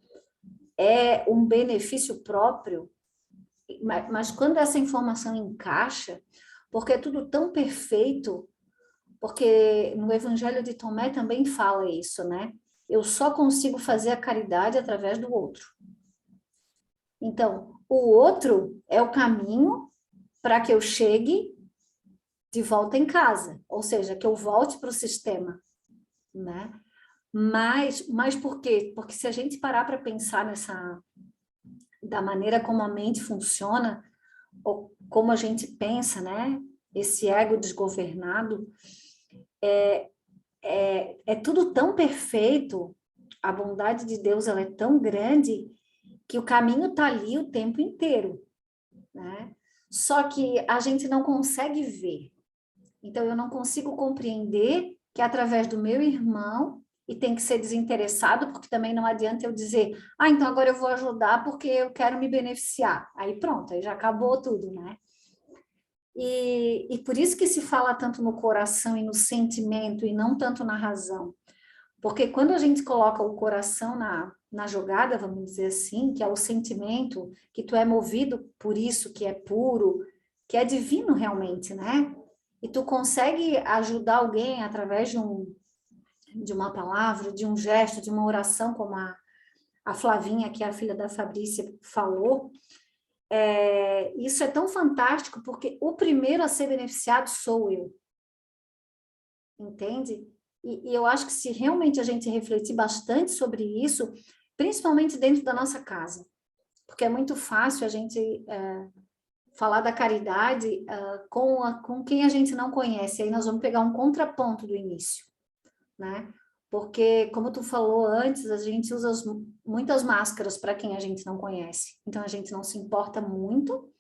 é um benefício próprio, mas quando essa informação encaixa, porque é tudo tão perfeito, porque no Evangelho de Tomé também fala isso, né? Eu só consigo fazer a caridade através do outro. Então, o outro é o caminho para que eu chegue de volta em casa, ou seja, que eu volte para o sistema, né? Mas por quê? Porque se a gente parar para pensar da maneira como a mente funciona, ou como a gente pensa, né? Esse ego desgovernado, é tudo tão perfeito, a bondade de Deus ela é tão grande que o caminho está ali o tempo inteiro, né? Só que a gente não consegue ver. Então, eu não consigo compreender que é através do meu irmão, e tem que ser desinteressado, porque também não adianta eu dizer, então agora eu vou ajudar porque eu quero me beneficiar. Aí pronto, aí já acabou tudo, né? E por isso que se fala tanto no coração e no sentimento, e não tanto na razão. Porque quando a gente coloca o coração na jogada, vamos dizer assim, que é o sentimento, que tu é movido por isso, que é puro, que é divino realmente, né? E tu consegue ajudar alguém através de uma palavra, de um gesto, de uma oração, como a Flavinha, que é a filha da Fabrícia, falou. Isso é tão fantástico, porque o primeiro a ser beneficiado sou eu. Entende? E eu acho que se realmente a gente refletir bastante sobre isso, principalmente dentro da nossa casa, porque é muito fácil a gente falar da caridade com quem a gente não conhece, aí nós vamos pegar um contraponto do início, né? Porque, como tu falou antes, a gente usa muitas máscaras para quem a gente não conhece, então a gente não se importa muito,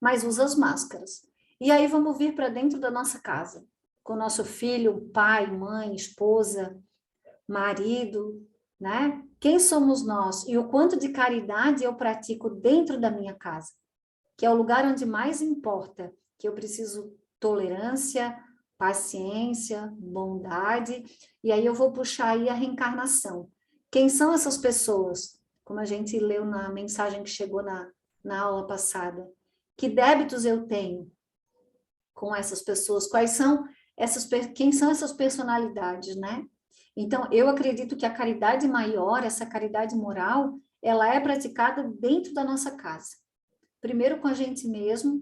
mas usa as máscaras. E aí vamos vir para dentro da nossa casa, com nosso filho, pai, mãe, esposa, marido, né? Quem somos nós? E o quanto de caridade eu pratico dentro da minha casa, que é o lugar onde mais importa, que eu preciso tolerância, paciência, bondade, e aí eu vou puxar aí a reencarnação. Quem são essas pessoas? Como a gente leu na mensagem que chegou na aula passada. Que débitos eu tenho com essas pessoas? Quem são essas personalidades, né? Então, eu acredito que a caridade maior, essa caridade moral, ela é praticada dentro da nossa casa. Primeiro com a gente mesmo,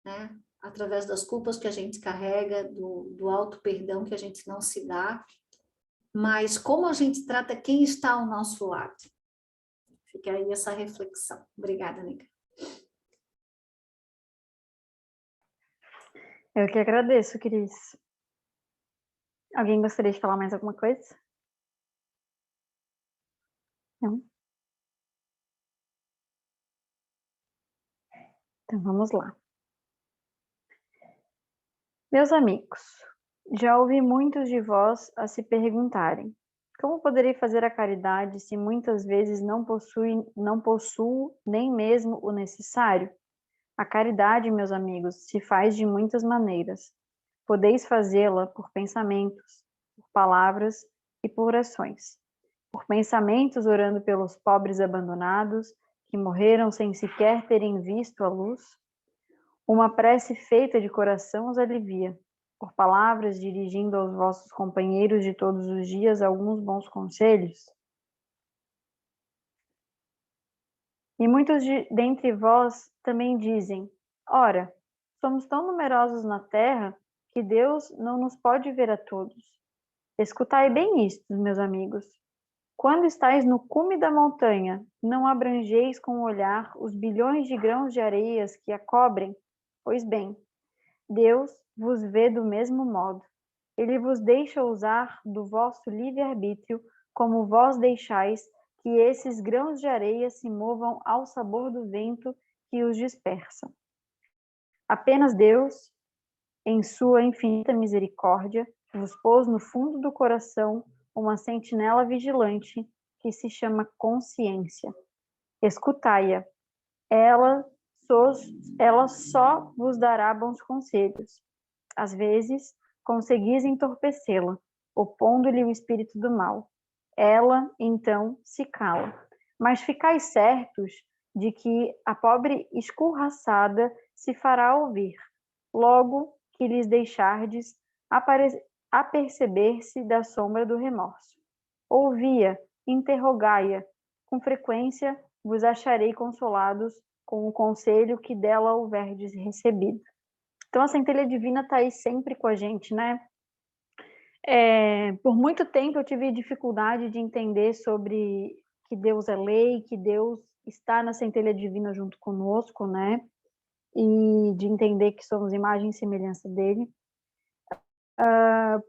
né? Através das culpas que a gente carrega, do auto-perdão que a gente não se dá, mas como a gente trata quem está ao nosso lado. Fica aí essa reflexão. Obrigada, Nica.
Eu que agradeço, Cris. Alguém gostaria de falar mais alguma coisa? Não? Então vamos lá. Meus amigos, já ouvi muitos de vós a se perguntarem: como poderei fazer a caridade se muitas vezes não possuo nem mesmo o necessário? A caridade, meus amigos, se faz de muitas maneiras. Podeis fazê-la por pensamentos, por palavras e por ações. Por pensamentos, orando pelos pobres abandonados, que morreram sem sequer terem visto a luz. Uma prece feita de coração os alivia. Por palavras, dirigindo aos vossos companheiros de todos os dias alguns bons conselhos. E muitos dentre vós também dizem: ora, somos tão numerosos na terra que Deus não nos pode ver a todos. Escutai bem isto, meus amigos. Quando estáis no cume da montanha, não abrangeis com o olhar os bilhões de grãos de areias que a cobrem? Pois bem, Deus vos vê do mesmo modo. Ele vos deixa usar do vosso livre-arbítrio, como vós deixais que esses grãos de areia se movam ao sabor do vento que os dispersa. Apenas Deus, em sua infinita misericórdia, vos pôs no fundo do coração uma sentinela vigilante que se chama consciência. Escutai-a. Ela só vos dará bons conselhos. Às vezes, conseguis entorpecê-la, opondo-lhe o espírito do mal. Ela, então, se cala. Mas ficai certos de que a pobre escorraçada se fará ouvir, logo que lhes deixardes aperceber-se da sombra do remorso. Ouvi-a, interrogai-a, com frequência vos acharei consolados com o conselho que dela houverdes recebido. Então, a centelha divina está aí sempre com a gente, né? Por muito tempo eu tive dificuldade de entender sobre que Deus é lei, que Deus está na centelha divina junto conosco, né? E de entender que somos imagem e semelhança dele.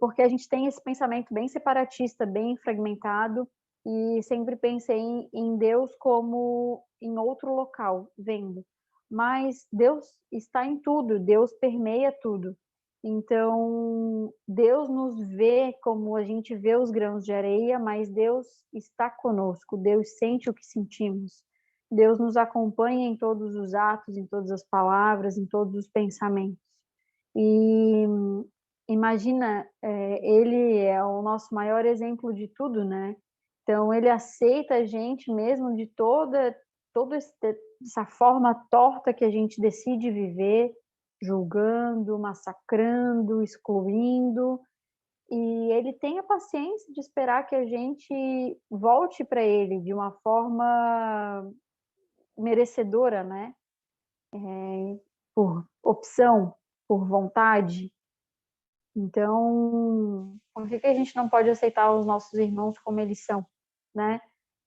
Porque a gente tem esse pensamento bem separatista, bem fragmentado, e sempre pensei em Deus como em outro local, vendo. Mas Deus está em tudo, Deus permeia tudo. Então, Deus nos vê como a gente vê os grãos de areia, mas Deus está conosco, Deus sente o que sentimos. Deus nos acompanha em todos os atos, em todas as palavras, em todos os pensamentos. E imagina, ele é o nosso maior exemplo de tudo, né? Então, ele aceita a gente mesmo de toda essa forma torta que a gente decide viver, julgando, massacrando, excluindo, e ele tem a paciência de esperar que a gente volte para ele de uma forma merecedora, né? Por opção, por vontade. Então, por que a gente não pode aceitar os nossos irmãos como eles são, né?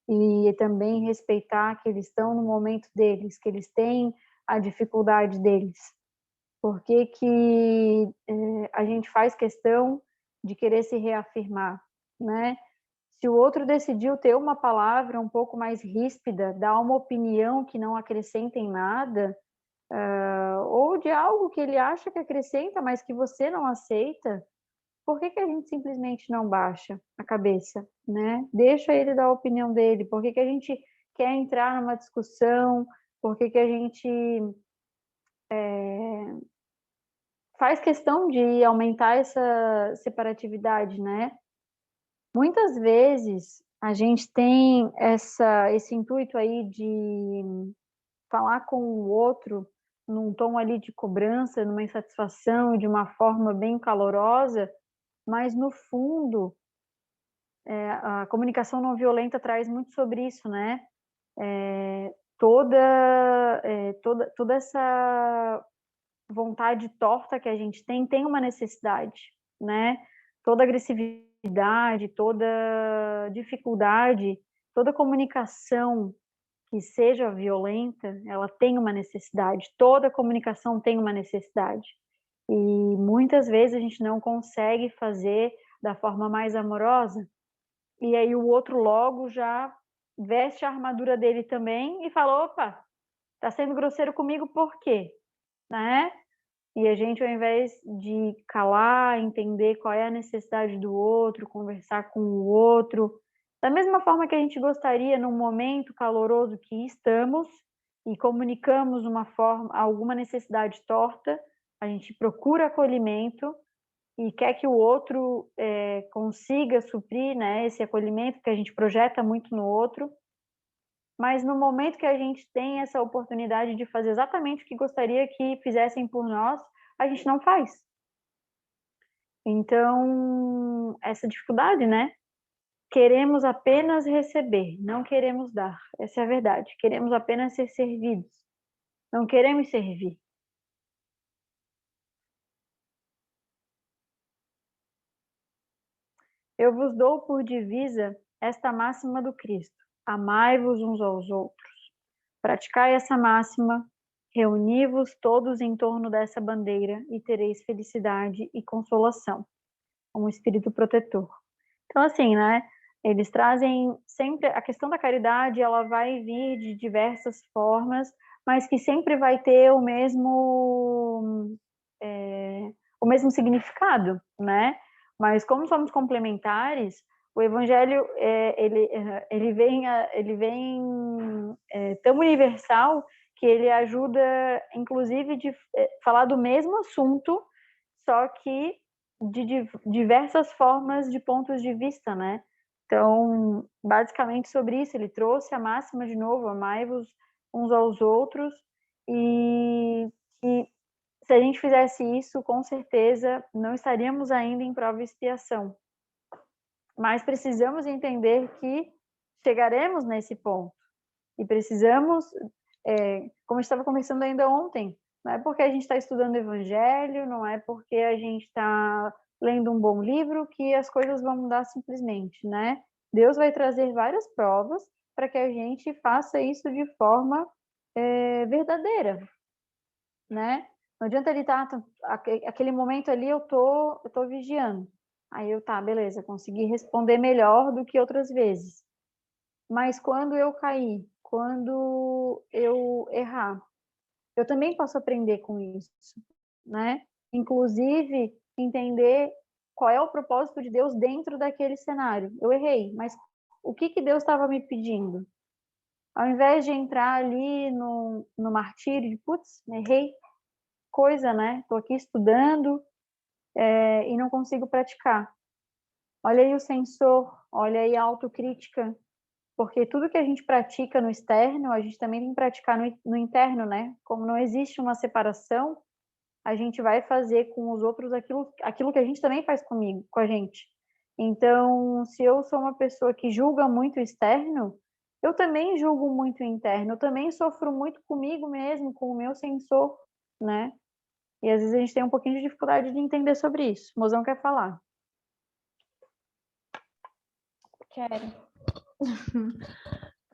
E também respeitar que eles estão no momento deles, que eles têm a dificuldade deles. Por que a gente faz questão de querer se reafirmar, né? Se o outro decidiu ter uma palavra um pouco mais ríspida, dar uma opinião que não acrescenta em nada, ou de algo que ele acha que acrescenta, mas que você não aceita, por que a gente simplesmente não baixa a cabeça, né? Deixa ele dar a opinião dele. Por que a gente quer entrar numa discussão? Por que a gente faz questão de aumentar essa separatividade, né? Muitas vezes a gente tem esse intuito aí de falar com o outro num tom ali de cobrança, numa insatisfação, de uma forma bem calorosa, mas no fundo a comunicação não violenta traz muito sobre isso, né? Toda essa vontade torta que a gente tem uma necessidade, né? Toda agressividade, toda dificuldade, toda comunicação que seja violenta, ela tem uma necessidade. Toda comunicação tem uma necessidade. E muitas vezes a gente não consegue fazer da forma mais amorosa. E aí o outro logo já veste a armadura dele também e fala, opa, tá sendo grosseiro comigo por quê? Né? E a gente, ao invés de calar, entender qual é a necessidade do outro, conversar com o outro, da mesma forma que a gente gostaria, num momento caloroso que estamos, e comunicamos alguma necessidade torta, a gente procura acolhimento e quer que o outro consiga suprir, né, esse acolhimento que a gente projeta muito no outro, mas no momento que a gente tem essa oportunidade de fazer exatamente o que gostaria que fizessem por nós, a gente não faz. Então, essa dificuldade, né? Queremos apenas receber, não queremos dar. Essa é a verdade. Queremos apenas ser servidos. Não queremos servir. Eu vos dou por divisa esta máxima do Cristo: amai-vos uns aos outros. Praticai essa máxima, reuni-vos todos em torno dessa bandeira e tereis felicidade e consolação. um espírito protetor. Então, assim, né, eles trazem sempre, a questão da caridade, ela vai vir de diversas formas, mas que sempre vai ter o mesmo significado, né? Mas como somos complementares, o Evangelho ele vem tão universal que ele ajuda, inclusive, de falar do mesmo assunto, só que de diversas formas, de pontos de vista, né? Então, basicamente sobre isso, ele trouxe a máxima de novo: amai-vos uns aos outros, e se a gente fizesse isso, com certeza não estaríamos ainda em prova e expiação. Mas precisamos entender que chegaremos nesse ponto. E precisamos, como eu estava conversando ainda ontem, não é porque a gente está estudando o Evangelho, não é porque a gente está lendo um bom livro que as coisas vão mudar simplesmente, né? Deus vai trazer várias provas para que a gente faça isso de forma verdadeira, né? Não adianta ele estar, aquele momento ali eu tô vigiando. Aí tá, beleza, consegui responder melhor do que outras vezes. Mas quando eu cair, quando eu errar, eu também posso aprender com isso, né? Inclusive, entender qual é o propósito de Deus dentro daquele cenário. Eu errei, mas o que Deus estava me pedindo? Ao invés de entrar ali no martírio de, putz, errei, coisa, né? Estou aqui estudando e não consigo praticar. Olha aí o sensor, olha aí a autocrítica, porque tudo que a gente pratica no externo, a gente também tem que praticar no interno, né? Como não existe uma separação, a gente vai fazer com os outros aquilo que a gente também faz comigo, com a gente. Então, se eu sou uma pessoa que julga muito o externo, eu também julgo muito o interno, eu também sofro muito comigo mesmo, com o meu sensor, né? E às vezes a gente tem um pouquinho de dificuldade de entender sobre isso. O Mozão quer falar.
Quero.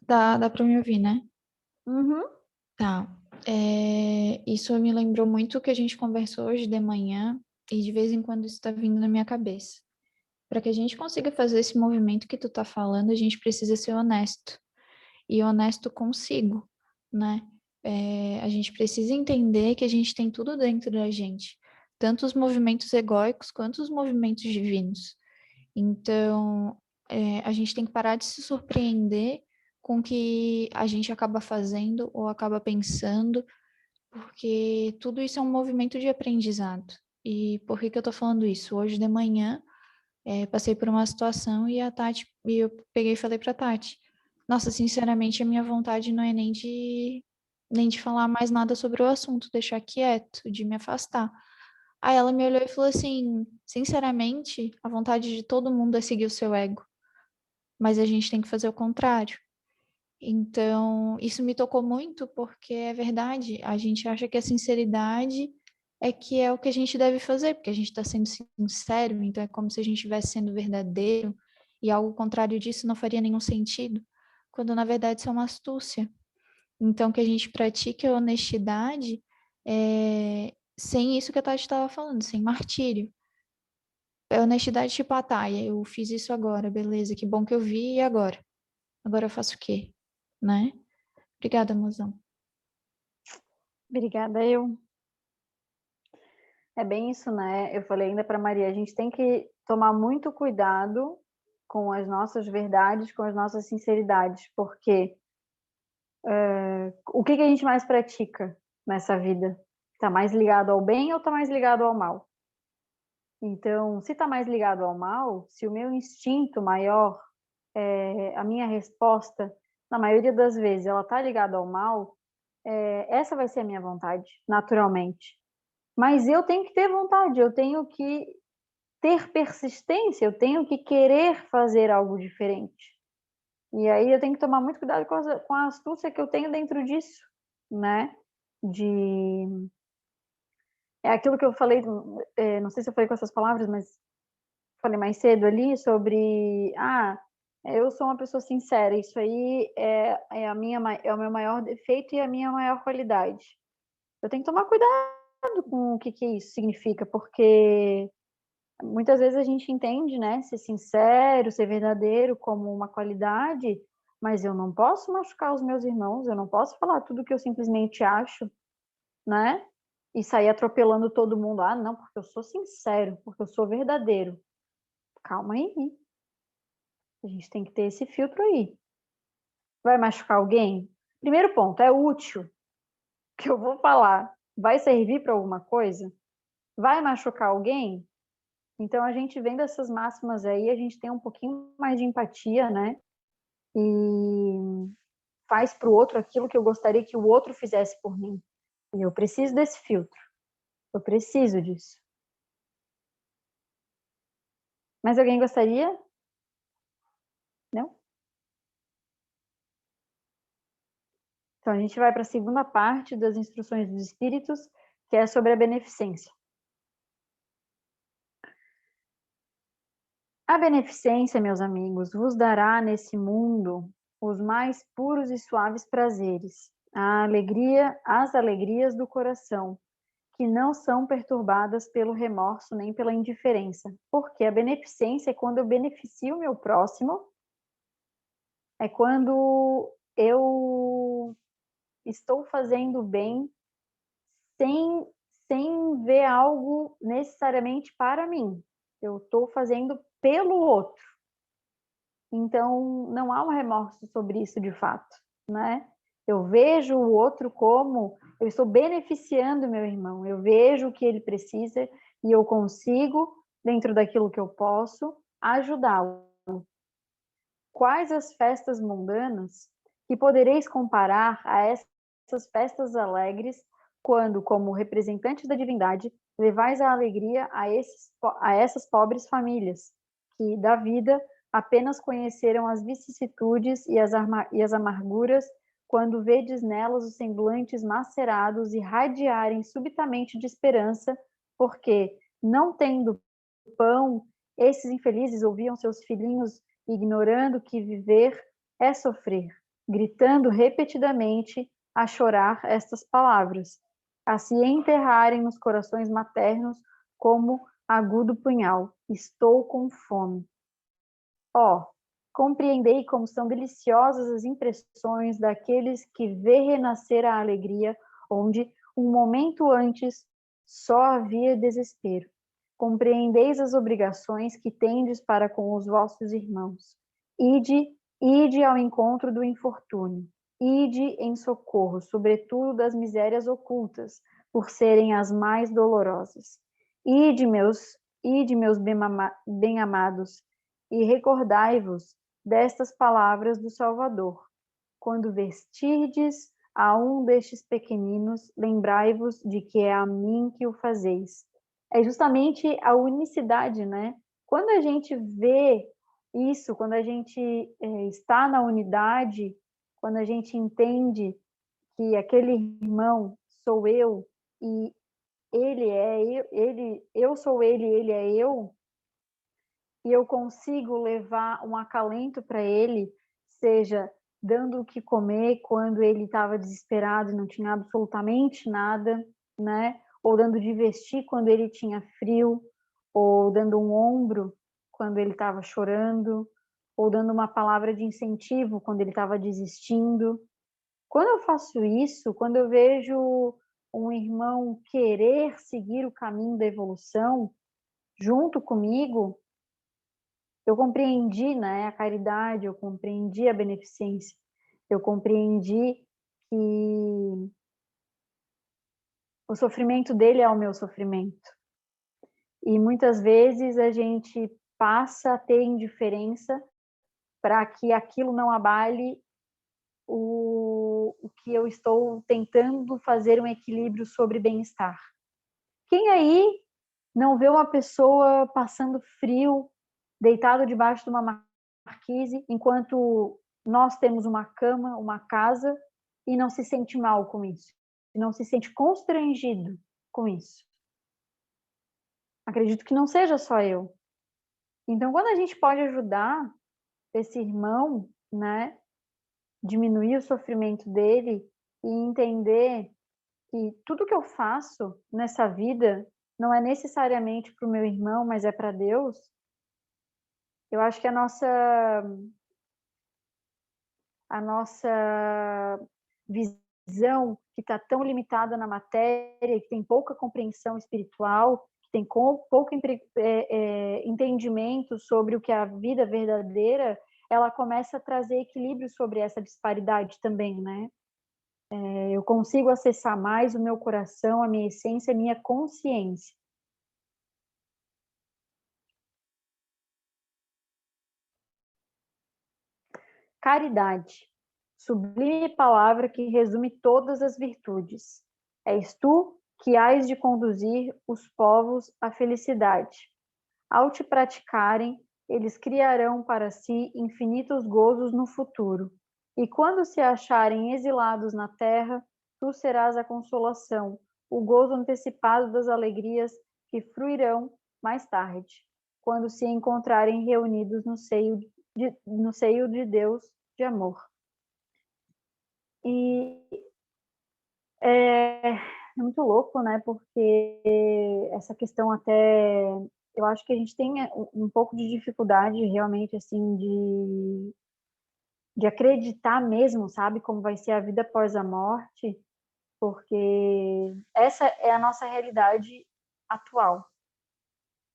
Dá para me ouvir, né?
Uhum.
Tá. Isso me lembrou muito o que a gente conversou hoje de manhã, e de vez em quando isso está vindo na minha cabeça. Para que a gente consiga fazer esse movimento que tu tá falando, a gente precisa ser honesto. E honesto consigo, né? A gente precisa entender que a gente tem tudo dentro da gente, tanto os movimentos egóicos quanto os movimentos divinos. Então, a gente tem que parar de se surpreender com o que a gente acaba fazendo ou acaba pensando, porque tudo isso é um movimento de aprendizado. E por que eu tô falando isso? Hoje de manhã, passei por uma situação e eu peguei e falei pra Tati: nossa, sinceramente, a minha vontade não é nem de falar mais nada sobre o assunto, deixar quieto, de me afastar. Aí ela me olhou e falou assim: sinceramente, a vontade de todo mundo é seguir o seu ego, mas a gente tem que fazer o contrário. Então, isso me tocou muito porque é verdade, a gente acha que a sinceridade é o que a gente deve fazer, porque a gente está sendo sincero, então é como se a gente estivesse sendo verdadeiro, e algo contrário disso não faria nenhum sentido, quando na verdade isso é uma astúcia. Então, que a gente pratique a honestidade sem isso que a Tati estava falando, sem martírio. É honestidade tipo, eu fiz isso agora, beleza, que bom que eu vi, e agora? Agora eu faço o quê? Né? Obrigada, mozão.
Obrigada, eu. É bem isso, né? Eu falei ainda para Maria, a gente tem que tomar muito cuidado com as nossas verdades, com as nossas sinceridades, porque o que a gente mais pratica nessa vida? Está mais ligado ao bem ou está mais ligado ao mal? Então, se está mais ligado ao mal, se o meu instinto maior, a minha resposta, na maioria das vezes, ela está ligada ao mal, essa vai ser a minha vontade, naturalmente. Mas eu tenho que ter vontade, eu tenho que ter persistência, eu tenho que querer fazer algo diferente. E aí eu tenho que tomar muito cuidado com a astúcia que eu tenho dentro disso, né? É aquilo que eu falei, não sei se eu falei com essas palavras, mas falei mais cedo ali sobre, eu sou uma pessoa sincera, isso aí é o meu maior defeito e a minha maior qualidade. Eu tenho que tomar cuidado com o que isso significa, porque muitas vezes a gente entende, né, ser sincero, ser verdadeiro como uma qualidade, mas eu não posso machucar os meus irmãos, eu não posso falar tudo que eu simplesmente acho, né? E sair atropelando todo mundo. Ah, não, porque eu sou sincero, porque eu sou verdadeiro. Calma aí. A gente tem que ter esse filtro aí. Vai machucar alguém? Primeiro ponto, é útil. O que eu vou falar vai servir para alguma coisa? Vai machucar alguém? Então, a gente vendo essas máximas aí, a gente tem um pouquinho mais de empatia, né? E faz para o outro aquilo que eu gostaria que o outro fizesse por mim. E eu preciso desse filtro. Eu preciso disso. Mas alguém gostaria? Não? Então, a gente vai para a segunda parte das instruções dos espíritos, que é sobre a beneficência. A beneficência, meus amigos, vos dará nesse mundo os mais puros e suaves prazeres, as alegrias do coração, que não são perturbadas pelo remorso nem pela indiferença. Porque a beneficência é quando eu beneficio o meu próximo, é quando eu estou fazendo bem sem, sem ver algo necessariamente para mim. Eu estou fazendo pelo outro. Então, não há um remorso sobre isso de fato, né? Eu vejo o outro como eu estou beneficiando meu irmão, eu vejo o que ele precisa e eu consigo, dentro daquilo que eu posso, ajudá-lo. Quais as festas mundanas que podereis comparar a essas festas alegres quando, como representantes da divindade, levais a alegria a essas pobres famílias que, da vida, apenas conheceram as vicissitudes e as amarguras quando vedes nelas os semblantes macerados irradiarem subitamente de esperança, porque, não tendo pão, esses infelizes ouviam seus filhinhos ignorando que viver é sofrer, gritando repetidamente a chorar estas palavras, a se enterrarem nos corações maternos como agudo punhal. Estou com fome. Ó, compreendei como são deliciosas as impressões daqueles que vê renascer a alegria, onde, um momento antes, só havia desespero. Compreendeis as obrigações que tendes para com os vossos irmãos. Ide ao encontro do infortúnio. Ide em socorro, sobretudo das misérias ocultas, por serem as mais dolorosas. Ide, meus bem-amados, e recordai-vos destas palavras do Salvador. Quando vestirdes a um destes pequeninos, lembrai-vos de que é a mim que o fazeis. É justamente a unicidade, né? Quando a gente vê isso, quando a gente está na unidade, quando a gente entende que aquele irmão sou eu e eu sou ele é eu, e eu consigo levar um acalento para ele, seja dando o que comer quando ele estava desesperado e não tinha absolutamente nada, né? Ou dando de vestir quando ele tinha frio, ou dando um ombro quando ele estava chorando, ou dando uma palavra de incentivo quando ele estava desistindo. Quando eu faço isso, quando eu vejo um irmão querer seguir o caminho da evolução junto comigo, eu compreendi, né, a caridade, eu compreendi a beneficência, eu compreendi que o sofrimento dele é o meu sofrimento. E muitas vezes a gente passa a ter indiferença para que aquilo não abale o que eu estou tentando fazer um equilíbrio sobre bem-estar. Quem aí não vê uma pessoa passando frio, deitado debaixo de uma marquise, enquanto nós temos uma cama, uma casa, e não se sente mal com isso, e não se sente constrangido com isso? Acredito que não seja só eu. Então, quando a gente pode ajudar esse irmão, né, diminuir o sofrimento dele e entender que tudo que eu faço nessa vida não é necessariamente para o meu irmão, mas é para Deus, eu acho que a nossa visão, que está tão limitada na matéria, que tem pouca compreensão espiritual, que tem pouco entendimento sobre o que é a vida verdadeira, ela começa a trazer equilíbrio sobre essa disparidade também, né? Eu consigo acessar mais o meu coração, a minha essência, a minha consciência. Caridade, sublime palavra que resume todas as virtudes. És tu que hás de conduzir os povos à felicidade. Ao te praticarem, eles criarão para si infinitos gozos no futuro. E quando se acharem exilados na terra, tu serás a consolação, o gozo antecipado das alegrias que fruirão mais tarde, quando se encontrarem reunidos no seio de Deus de amor. E é muito louco, né? Porque essa questão até... Eu acho que a gente tem um pouco de dificuldade, realmente, assim, de acreditar mesmo, sabe? Como vai ser a vida após a morte, porque essa é a nossa realidade atual.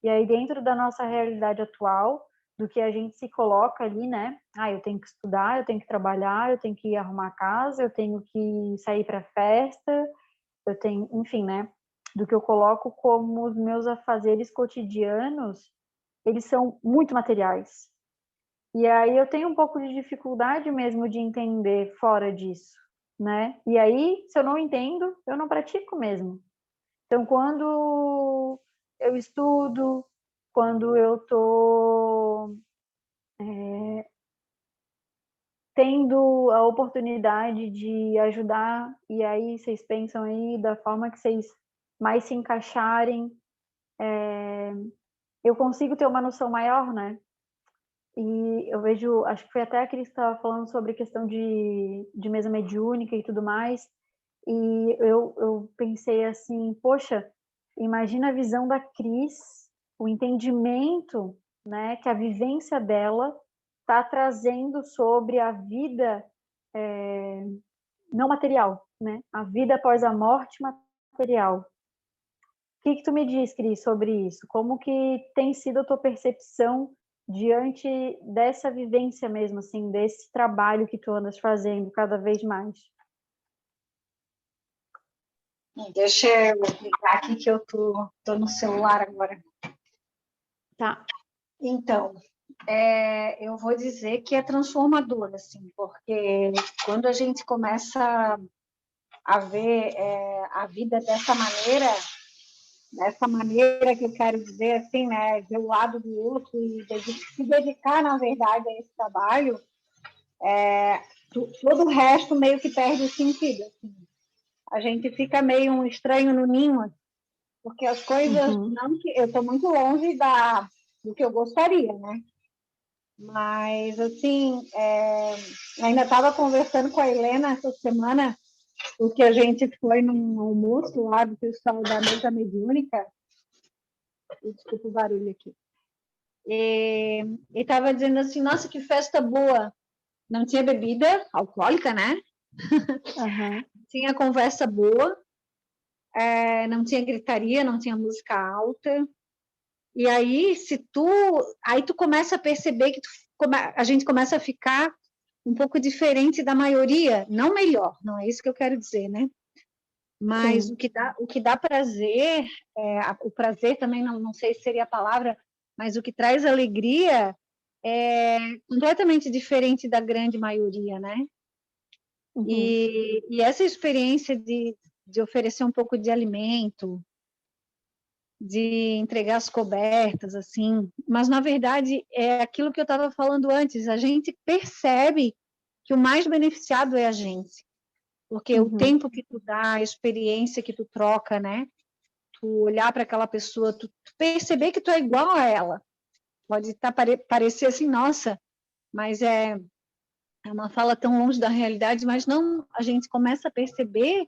E aí, dentro da nossa realidade atual, do que a gente se coloca ali, né? Eu tenho que estudar, eu tenho que trabalhar, eu tenho que arrumar a casa, eu tenho que sair para festa, eu tenho, enfim, né? Do que eu coloco como os meus afazeres cotidianos, eles são muito materiais. E aí eu tenho um pouco de dificuldade mesmo de entender fora disso, né? E aí, se eu não entendo, eu não pratico mesmo. Então, quando eu estudo, quando eu estou tendo a oportunidade de ajudar, e aí vocês pensam aí da forma que vocês mais se encaixarem, eu consigo ter uma noção maior, né? E eu vejo, acho que foi até a Cris que estava falando sobre questão de mesa mediúnica e tudo mais, e eu pensei assim, poxa, imagina a visão da Cris, o entendimento, né, que a vivência dela está trazendo sobre a vida não material, né, a vida após a morte material. O que tu me diz, Cris, sobre isso? Como que tem sido a tua percepção diante dessa vivência mesmo, assim, desse trabalho que tu andas fazendo cada vez mais?
Deixa eu ligar aqui que eu tô no celular agora.
Tá.
Então, eu vou dizer que é transformador, assim, porque quando a gente começa a ver a vida dessa maneira que eu quero dizer, assim, né, ver o lado do outro e se dedicar, na verdade, a esse trabalho, todo o resto meio que perde o sentido, assim. A gente fica meio um estranho no ninho, porque as coisas, não que eu estou muito longe do que eu gostaria, né? Mas, assim, ainda estava conversando com a Helena essa semana, porque a gente foi num almoço lá do pessoal da mesa mediúnica, desculpa o barulho aqui, e estava dizendo assim, nossa, que festa boa, não tinha bebida alcoólica, né? Tinha conversa boa, não tinha gritaria, não tinha música alta. E aí, aí tu começa a perceber que a gente começa a ficar um pouco diferente da maioria, não melhor, não é isso que eu quero dizer, né? Mas
Sim.
o que dá prazer, o prazer também não sei se seria a palavra, mas o que traz alegria é completamente diferente da grande maioria, né? E essa experiência de oferecer um pouco de alimento, de entregar as cobertas, assim, mas na verdade é aquilo que eu estava falando antes, a gente percebe que o mais beneficiado é a gente, porque o tempo que tu dá, a experiência que tu troca, né, tu olhar para aquela pessoa, tu perceber que tu é igual a ela, pode parecer assim, nossa, mas é uma fala tão longe da realidade, mas não, a gente começa a perceber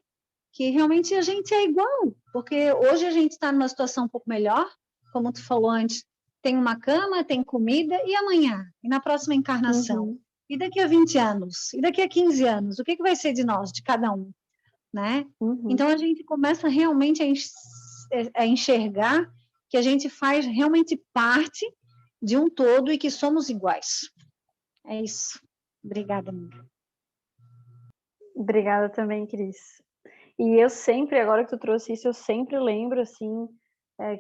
que realmente a gente é igual, porque hoje a gente está numa situação um pouco melhor, como tu falou antes, tem uma cama, tem comida, e amanhã? E na próxima encarnação?
Uhum.
E daqui a 20 anos? E daqui a 15 anos? O que vai ser de nós, de cada um? Né?
Uhum.
Então, a gente começa realmente a enxergar que a gente faz realmente parte de um todo e que somos iguais. É isso. Obrigada, amiga.
Obrigada também, Cris. E eu sempre, agora que tu trouxe isso, eu sempre lembro, assim,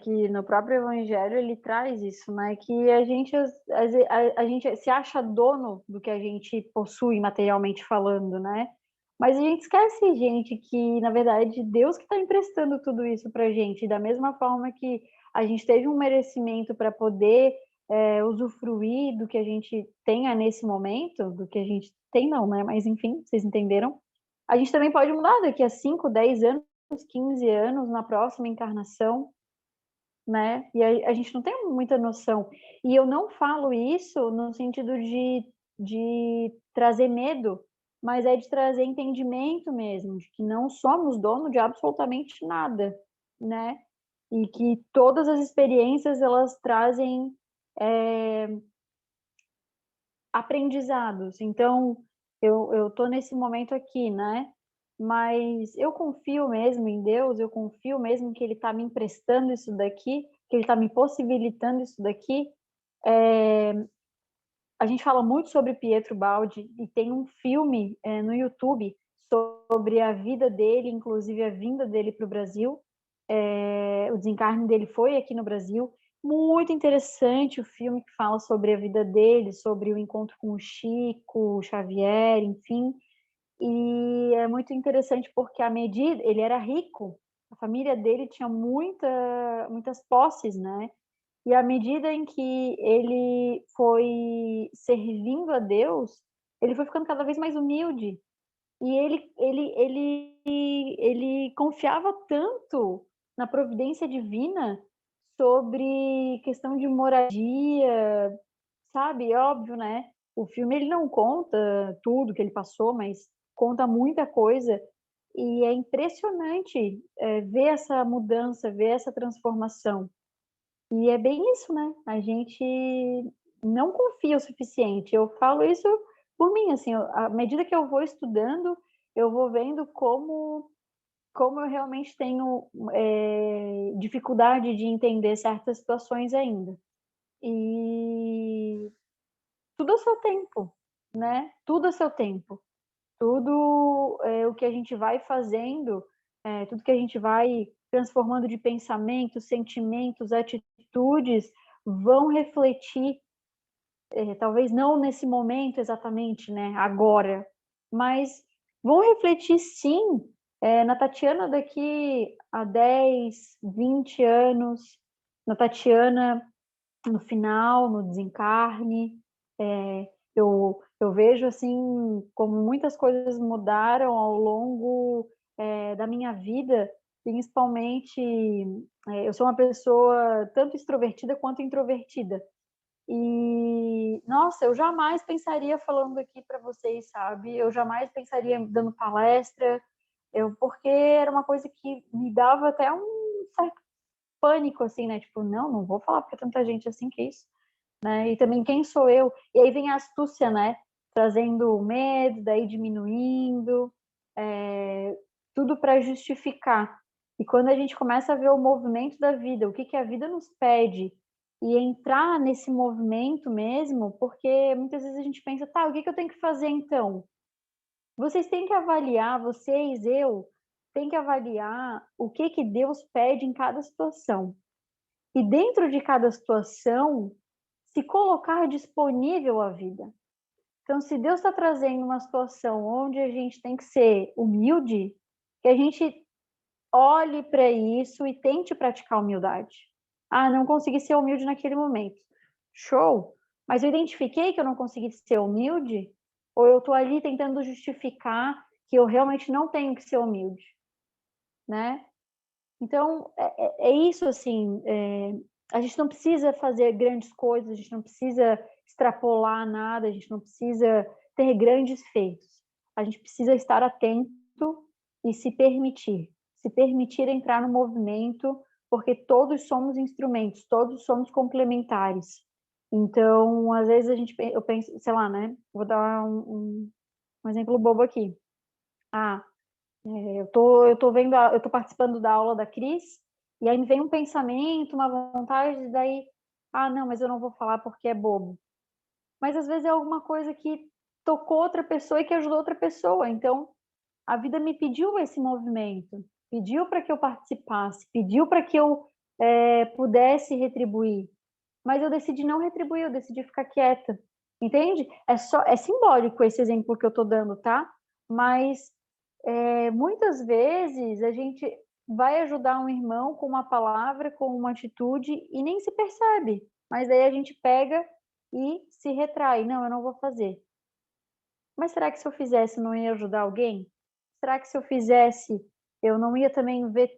que no próprio Evangelho ele traz isso, né? Que a gente se acha dono do que a gente possui materialmente falando, né? Mas a gente esquece, gente, que na verdade Deus que está emprestando tudo isso para a gente, da mesma forma que a gente teve um merecimento para poder usufruir do que a gente tenha nesse momento, do que a gente tem não, né? Mas enfim, vocês entenderam? A gente também pode mudar daqui a 5, 10 anos, 15 anos, na próxima encarnação, né? E a gente não tem muita noção. E eu não falo isso no sentido de trazer medo, mas é de trazer entendimento mesmo, de que não somos dono de absolutamente nada, né? E que todas as experiências, elas trazem aprendizados. Então, eu tô nesse momento aqui, né? Mas eu confio mesmo em Deus, eu confio mesmo que Ele está me emprestando isso daqui, que Ele está me possibilitando isso daqui. A gente fala muito sobre Pietro Baldi e tem um filme no YouTube sobre a vida dele, inclusive a vinda dele para o Brasil. O desencarne dele foi aqui no Brasil. Muito interessante o filme que fala sobre a vida dele, sobre o encontro com o Chico, o Xavier, enfim. E é muito interessante porque à medida ele era rico, a família dele tinha muitas posses, né? E à medida em que ele foi servindo a Deus, ele foi ficando cada vez mais humilde. E ele confiava tanto na providência divina sobre questão de moradia, sabe? Óbvio, né? O filme ele não conta tudo que ele passou, mas conta muita coisa. E é impressionante ver essa mudança, ver essa transformação. E é bem isso, né? A gente não confia o suficiente. Eu falo isso por mim, assim, à medida que eu vou estudando, eu vou vendo como eu realmente tenho dificuldade de entender certas situações ainda. E tudo ao seu tempo, né? Tudo ao seu tempo. Tudo o que a gente vai fazendo, tudo que a gente vai transformando de pensamentos, sentimentos, atitudes, vão refletir, talvez não nesse momento exatamente, né, agora, mas vão refletir sim na Tatiana daqui a 10, 20 anos, na Tatiana no final, no desencarne. Eu vejo assim como muitas coisas mudaram ao longo da minha vida, principalmente eu sou uma pessoa tanto extrovertida quanto introvertida. E nossa, eu jamais pensaria falando aqui para vocês, sabe? Eu jamais pensaria dando palestra, porque era uma coisa que me dava até um certo pânico, assim, né? Tipo, não vou falar para tanta gente assim, que isso, né? E também quem sou eu? E aí vem a astúcia, né? Trazendo o medo, daí diminuindo, tudo para justificar. E quando a gente começa a ver o movimento da vida, o que a vida nos pede, e entrar nesse movimento mesmo, porque muitas vezes a gente pensa, tá, o que eu tenho que fazer então? Vocês têm que avaliar, eu, tem que avaliar o que Deus pede em cada situação. E dentro de cada situação, se colocar disponível à vida. Então, se Deus está trazendo uma situação onde a gente tem que ser humilde, que a gente olhe para isso e tente praticar humildade. Ah, não consegui ser humilde naquele momento. Show! Mas eu identifiquei que eu não consegui ser humilde, ou eu estou ali tentando justificar que eu realmente não tenho que ser humilde, né? Então, é isso, assim, a gente não precisa fazer grandes coisas, a gente não precisa extrapolar nada, a gente não precisa ter grandes feitos. A gente precisa estar atento e se permitir entrar no movimento, porque todos somos instrumentos, todos somos complementares. Então, às vezes eu penso, sei lá, né? Vou dar um exemplo bobo aqui. Eu tô participando da aula da Cris, e aí me vem um pensamento, uma vontade, daí, não, mas eu não vou falar porque é bobo. Mas às vezes é alguma coisa que tocou outra pessoa e que ajudou outra pessoa. Então, a vida me pediu esse movimento, pediu para que eu participasse, pediu para que eu pudesse retribuir. Mas eu decidi não retribuir, eu decidi ficar quieta. Entende? É simbólico esse exemplo que eu estou dando, tá? Mas muitas vezes a gente vai ajudar um irmão com uma palavra, com uma atitude e nem se percebe. Mas aí a gente pega e se retrai. Não, eu não vou fazer. Mas será que se eu fizesse não ia ajudar alguém? Será que se eu fizesse eu não ia também ver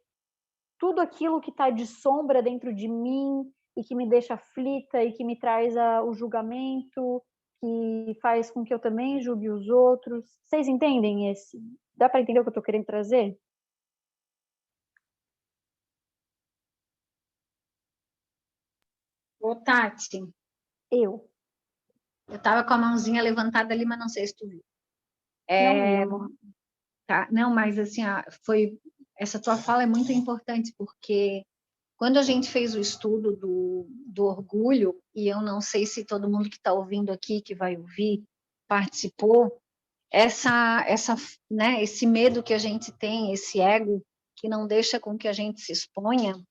tudo aquilo que está de sombra dentro de mim e que me deixa aflita e que me traz o julgamento, que faz com que eu também julgue os outros? Vocês entendem esse? Dá para entender o que eu estou querendo trazer?
Ô, Tati,
Eu
tava com a mãozinha levantada ali, mas não sei se tu viu.
não vi, amor.
Tá, não, mas assim, essa tua fala é muito importante, porque quando a gente fez o estudo do orgulho, e eu não sei se todo mundo que está ouvindo aqui, que vai ouvir, participou, né, esse medo que a gente tem, esse ego que não deixa com que a gente se exponha,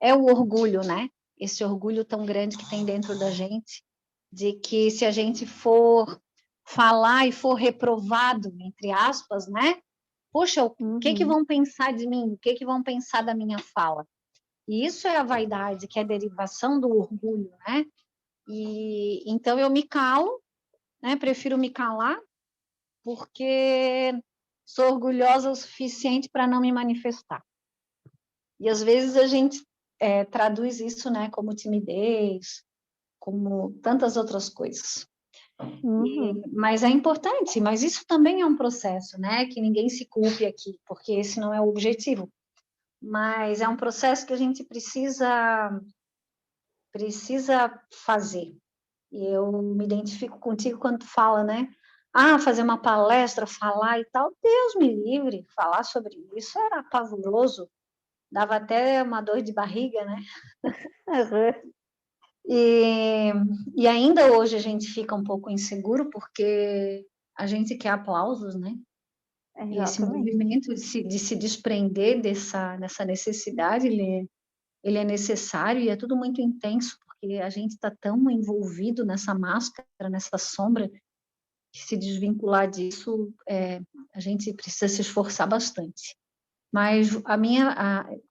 é o orgulho, né? Esse orgulho tão grande que tem dentro da gente, de que se a gente for falar e for reprovado, entre aspas, né? Poxa, o que vão pensar de mim? O que vão pensar da minha fala? E isso é a vaidade, que é a derivação do orgulho, né? E então eu me calo, né? Prefiro me calar, porque sou orgulhosa o suficiente para não me manifestar. E às vezes a gente traduz isso, né, como timidez, como tantas outras coisas. Mas é importante, mas isso também é um processo, né? Que ninguém se culpe aqui, porque esse não é o objetivo. Mas é um processo que a gente precisa fazer. E eu me identifico contigo quando tu fala, né? Fazer uma palestra, falar e tal. Deus me livre, falar sobre isso era pavoroso. Dava até uma dor de barriga, né? E ainda hoje a gente fica um pouco inseguro porque a gente quer aplausos, né? E esse movimento de se desprender dessa necessidade, ele é necessário e é tudo muito intenso, porque a gente está tão envolvido nessa máscara, nessa sombra, que se desvincular disso, a gente precisa se esforçar bastante. Mas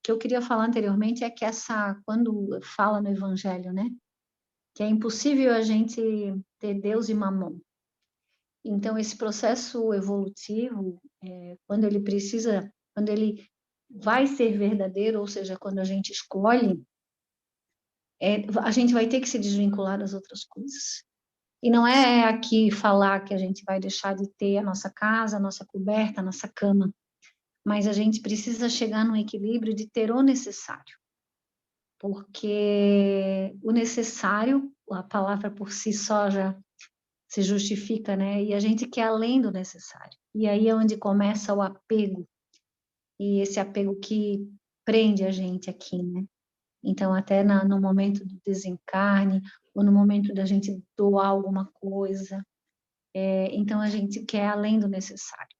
que eu queria falar anteriormente é que quando fala no Evangelho, né? Que é impossível a gente ter Deus e Mamon. Então, esse processo evolutivo, quando ele vai ser verdadeiro, ou seja, quando a gente escolhe, a gente vai ter que se desvincular das outras coisas. E não é aqui falar que a gente vai deixar de ter a nossa casa, a nossa coberta, a nossa cama, mas a gente precisa chegar num equilíbrio de ter o necessário. Porque o necessário, a palavra por si só já se justifica, né? E a gente quer além do necessário. E aí é onde começa o apego. E esse apego que prende a gente aqui, né? Então, até no momento do desencarne, ou no momento da gente doar alguma coisa, então a gente quer além do necessário.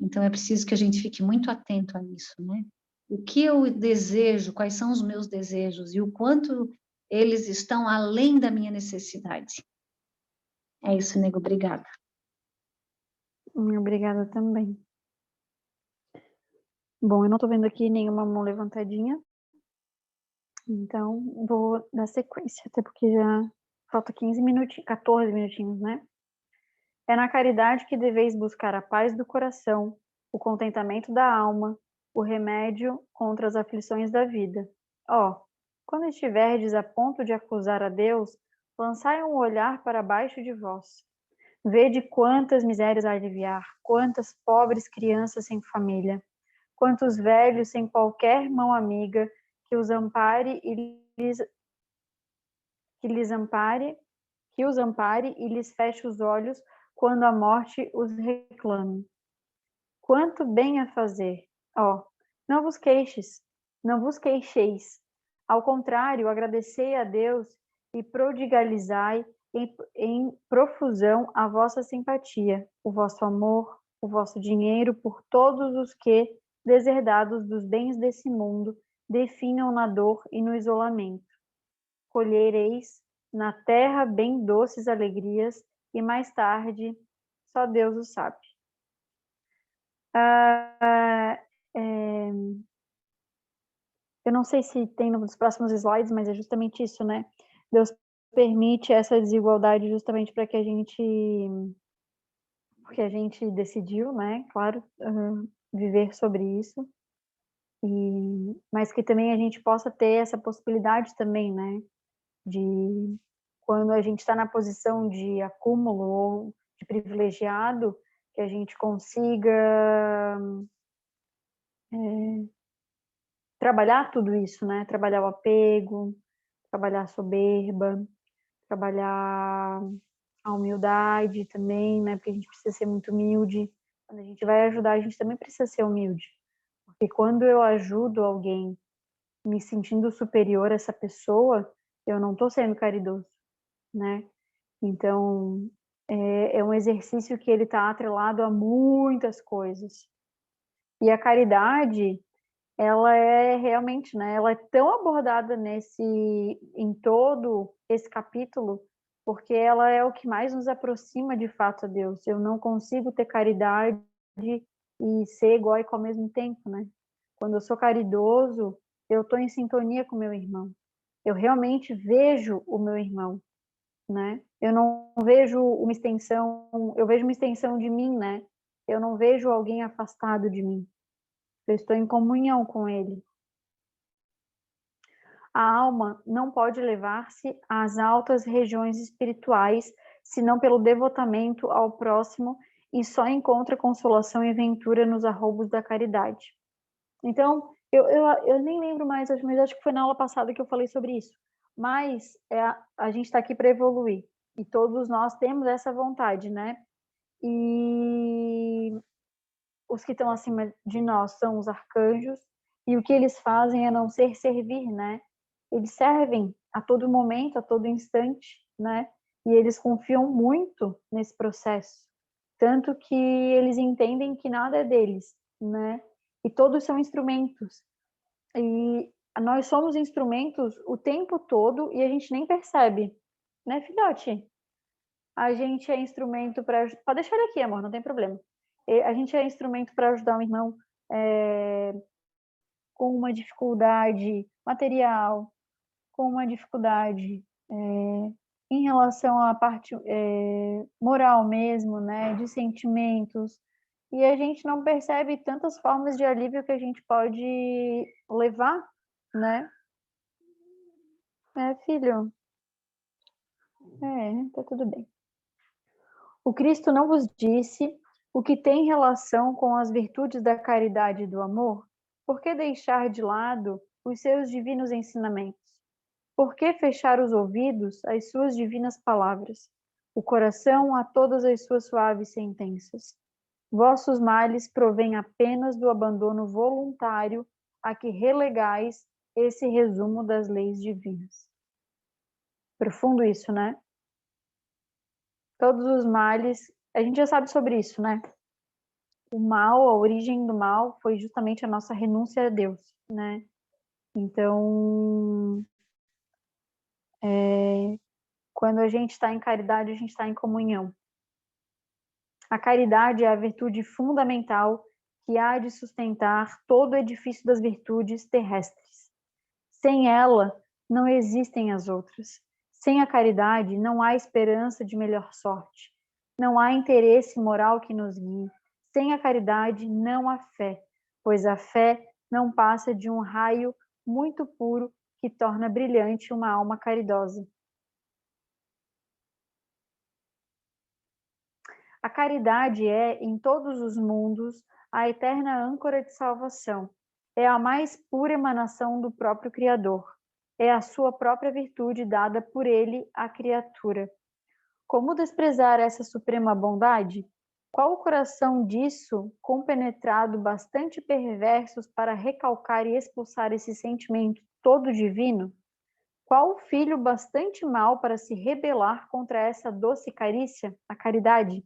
Então, é preciso que a gente fique muito atento a isso, né? O que eu desejo, quais são os meus desejos e o quanto eles estão além da minha necessidade. É isso, nego. Obrigada.
Obrigada também. Bom, eu não estou vendo aqui nenhuma mão levantadinha, então vou dar sequência, até porque já falta 14 minutinhos, né? É na caridade que deveis buscar a paz do coração, o contentamento da alma, o remédio contra as aflições da vida. Quando estiverdes a ponto de acusar a Deus, lançai um olhar para baixo de vós. Vede quantas misérias a aliviar, quantas pobres crianças sem família, quantos velhos sem qualquer mão amiga que os ampare e que os ampare e lhes feche os olhos quando a morte os reclame. Quanto bem a fazer! Ó, não vos queixeis, não vos queixeis. Ao contrário, agradecei a Deus e prodigalizai em profusão a vossa simpatia, o vosso amor, o vosso dinheiro por todos os que, deserdados dos bens desse mundo, definham na dor e no isolamento. Colhereis na terra bem doces alegrias e mais tarde, só Deus o sabe. Eu não sei se tem nos próximos slides, mas é justamente isso, né? Deus permite essa desigualdade justamente para que a gente, porque a gente decidiu, né? Claro, viver sobre isso, mas que também a gente possa ter essa possibilidade também, né? De quando a gente está na posição de acúmulo ou de privilegiado, que a gente consiga trabalhar tudo isso, né? Trabalhar o apego, trabalhar a soberba, trabalhar a humildade também, né? Porque a gente precisa ser muito humilde. Quando a gente vai ajudar, a gente também precisa ser humilde. Porque quando eu ajudo alguém me sentindo superior a essa pessoa, eu não estou sendo caridoso, né? Então, é um exercício que ele está atrelado a muitas coisas. E a caridade, ela é realmente, né, ela é tão abordada em todo esse capítulo, porque ela é o que mais nos aproxima de fato a Deus. Eu não consigo ter caridade e ser egóico ao mesmo tempo, né? Quando eu sou caridoso, eu estou em sintonia com meu irmão. Eu realmente vejo o meu irmão, né? Eu não vejo uma extensão, eu vejo uma extensão de mim, né? Eu não vejo alguém afastado de mim. Eu estou em comunhão com ele. A alma não pode levar-se às altas regiões espirituais, senão pelo devotamento ao próximo, e só encontra consolação e ventura nos arroubos da caridade. Então, eu nem lembro mais, mas acho que foi na aula passada que eu falei sobre isso. Mas a gente está aqui para evoluir. E todos nós temos essa vontade, né? E os que estão acima de nós são os arcanjos, e o que eles fazem é não ser servir, né? Eles servem a todo momento, a todo instante, né? E eles confiam muito nesse processo, tanto que eles entendem que nada é deles, né? E todos são instrumentos. E nós somos instrumentos o tempo todo e a gente nem percebe, né, filhote? A gente é instrumento para... Pode deixar ele aqui, amor, não tem problema. A gente é instrumento para ajudar um irmão com uma dificuldade material, com uma dificuldade em relação à parte moral mesmo, né, de sentimentos, e a gente não percebe tantas formas de alívio que a gente pode levar, né? Filho, tá tudo bem. O Cristo não vos disse o que tem relação com as virtudes da caridade e do amor? Por que deixar de lado os seus divinos ensinamentos? Por que fechar os ouvidos às suas divinas palavras, o coração a todas as suas suaves sentenças? Vossos males provêm apenas do abandono voluntário a que relegais esse resumo das leis divinas. Profundo isso, né? Todos os males, a gente já sabe sobre isso, né? O mal, a origem do mal foi justamente a nossa renúncia a Deus, né? Então, quando a gente está em caridade, a gente está em comunhão. A caridade é a virtude fundamental que há de sustentar todo o edifício das virtudes terrestres. Sem ela, não existem as outras. Sem a caridade, não há esperança de melhor sorte. Não há interesse moral que nos guie. Sem a caridade, não há fé, pois a fé não passa de um raio muito puro que torna brilhante uma alma caridosa. A caridade é, em todos os mundos, a eterna âncora de salvação. É a mais pura emanação do próprio Criador. É a sua própria virtude dada por ele à criatura. Como desprezar essa suprema bondade? Qual o coração disso, compenetrado, bastante perversos para recalcar e expulsar esse sentimento todo divino? Qual o filho bastante mau para se rebelar contra essa doce carícia, a caridade?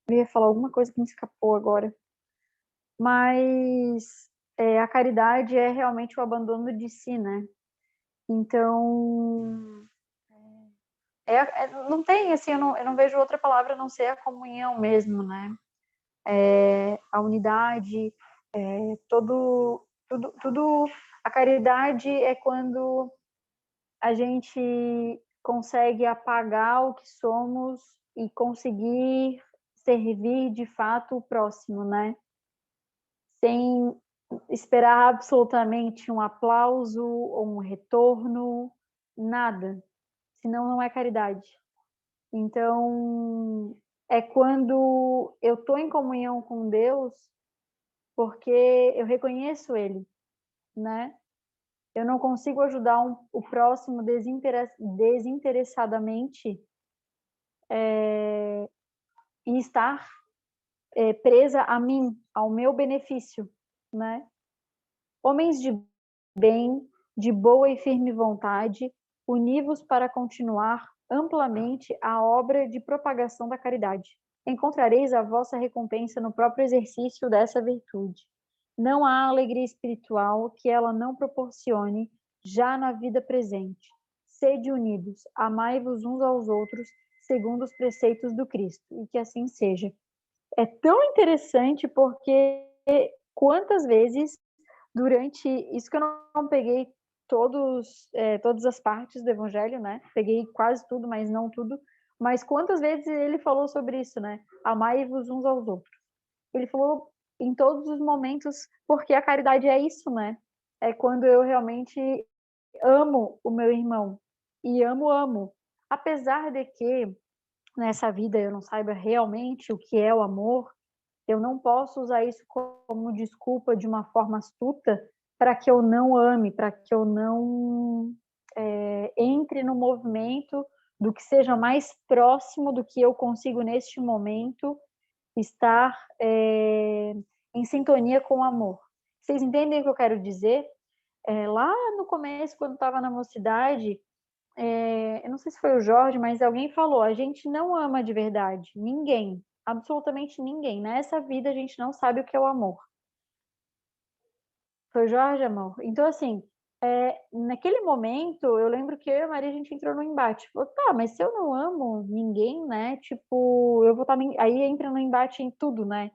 Eu ia falar alguma coisa que me escapou agora. Mas a caridade é realmente o abandono de si, né? Então, não tem, assim, eu não vejo outra palavra a não ser a comunhão mesmo, né? A unidade, tudo. A caridade é quando a gente consegue apagar o que somos e conseguir servir de fato o próximo, né? Sem esperar absolutamente um aplauso ou um retorno, nada. Senão não é caridade. Então, é quando eu estou em comunhão com Deus, porque eu reconheço Ele, né? Eu não consigo ajudar o próximo desinteressadamente e estar presa a mim, ao meu benefício, né? Homens de bem, de boa e firme vontade, univos para continuar amplamente a obra de propagação da caridade. Encontrareis a vossa recompensa no próprio exercício dessa virtude. Não há alegria espiritual que ela não proporcione já na vida presente. Sede unidos, amai-vos uns aos outros, segundo os preceitos do Cristo, e que assim seja. É tão interessante porque quantas vezes durante isso que eu não peguei todas as partes do Evangelho, né? Peguei quase tudo, mas não tudo. Mas quantas vezes ele falou sobre isso, né? Amai-vos uns aos outros. Ele falou em todos os momentos, porque a caridade é isso, né? É quando eu realmente amo o meu irmão. E amo. Apesar de que nessa vida eu não saiba realmente o que é o amor, eu não posso usar isso como desculpa de uma forma astuta para que eu não ame, para que eu não entre no movimento do que seja mais próximo do que eu consigo neste momento estar em sintonia com o amor. Vocês entendem o que eu quero dizer? Lá no começo, quando estava na mocidade, eu não sei se foi o Jorge, mas alguém falou: a gente não ama de verdade ninguém, absolutamente ninguém. Nessa vida a gente não sabe o que é o amor. Foi o Jorge, amor? Então, assim, naquele momento, eu lembro que eu e a Maria, a gente entrou no embate. Falou, tá, mas se eu não amo ninguém, né? Tipo, eu vou estar... Aí entra no embate em tudo, né?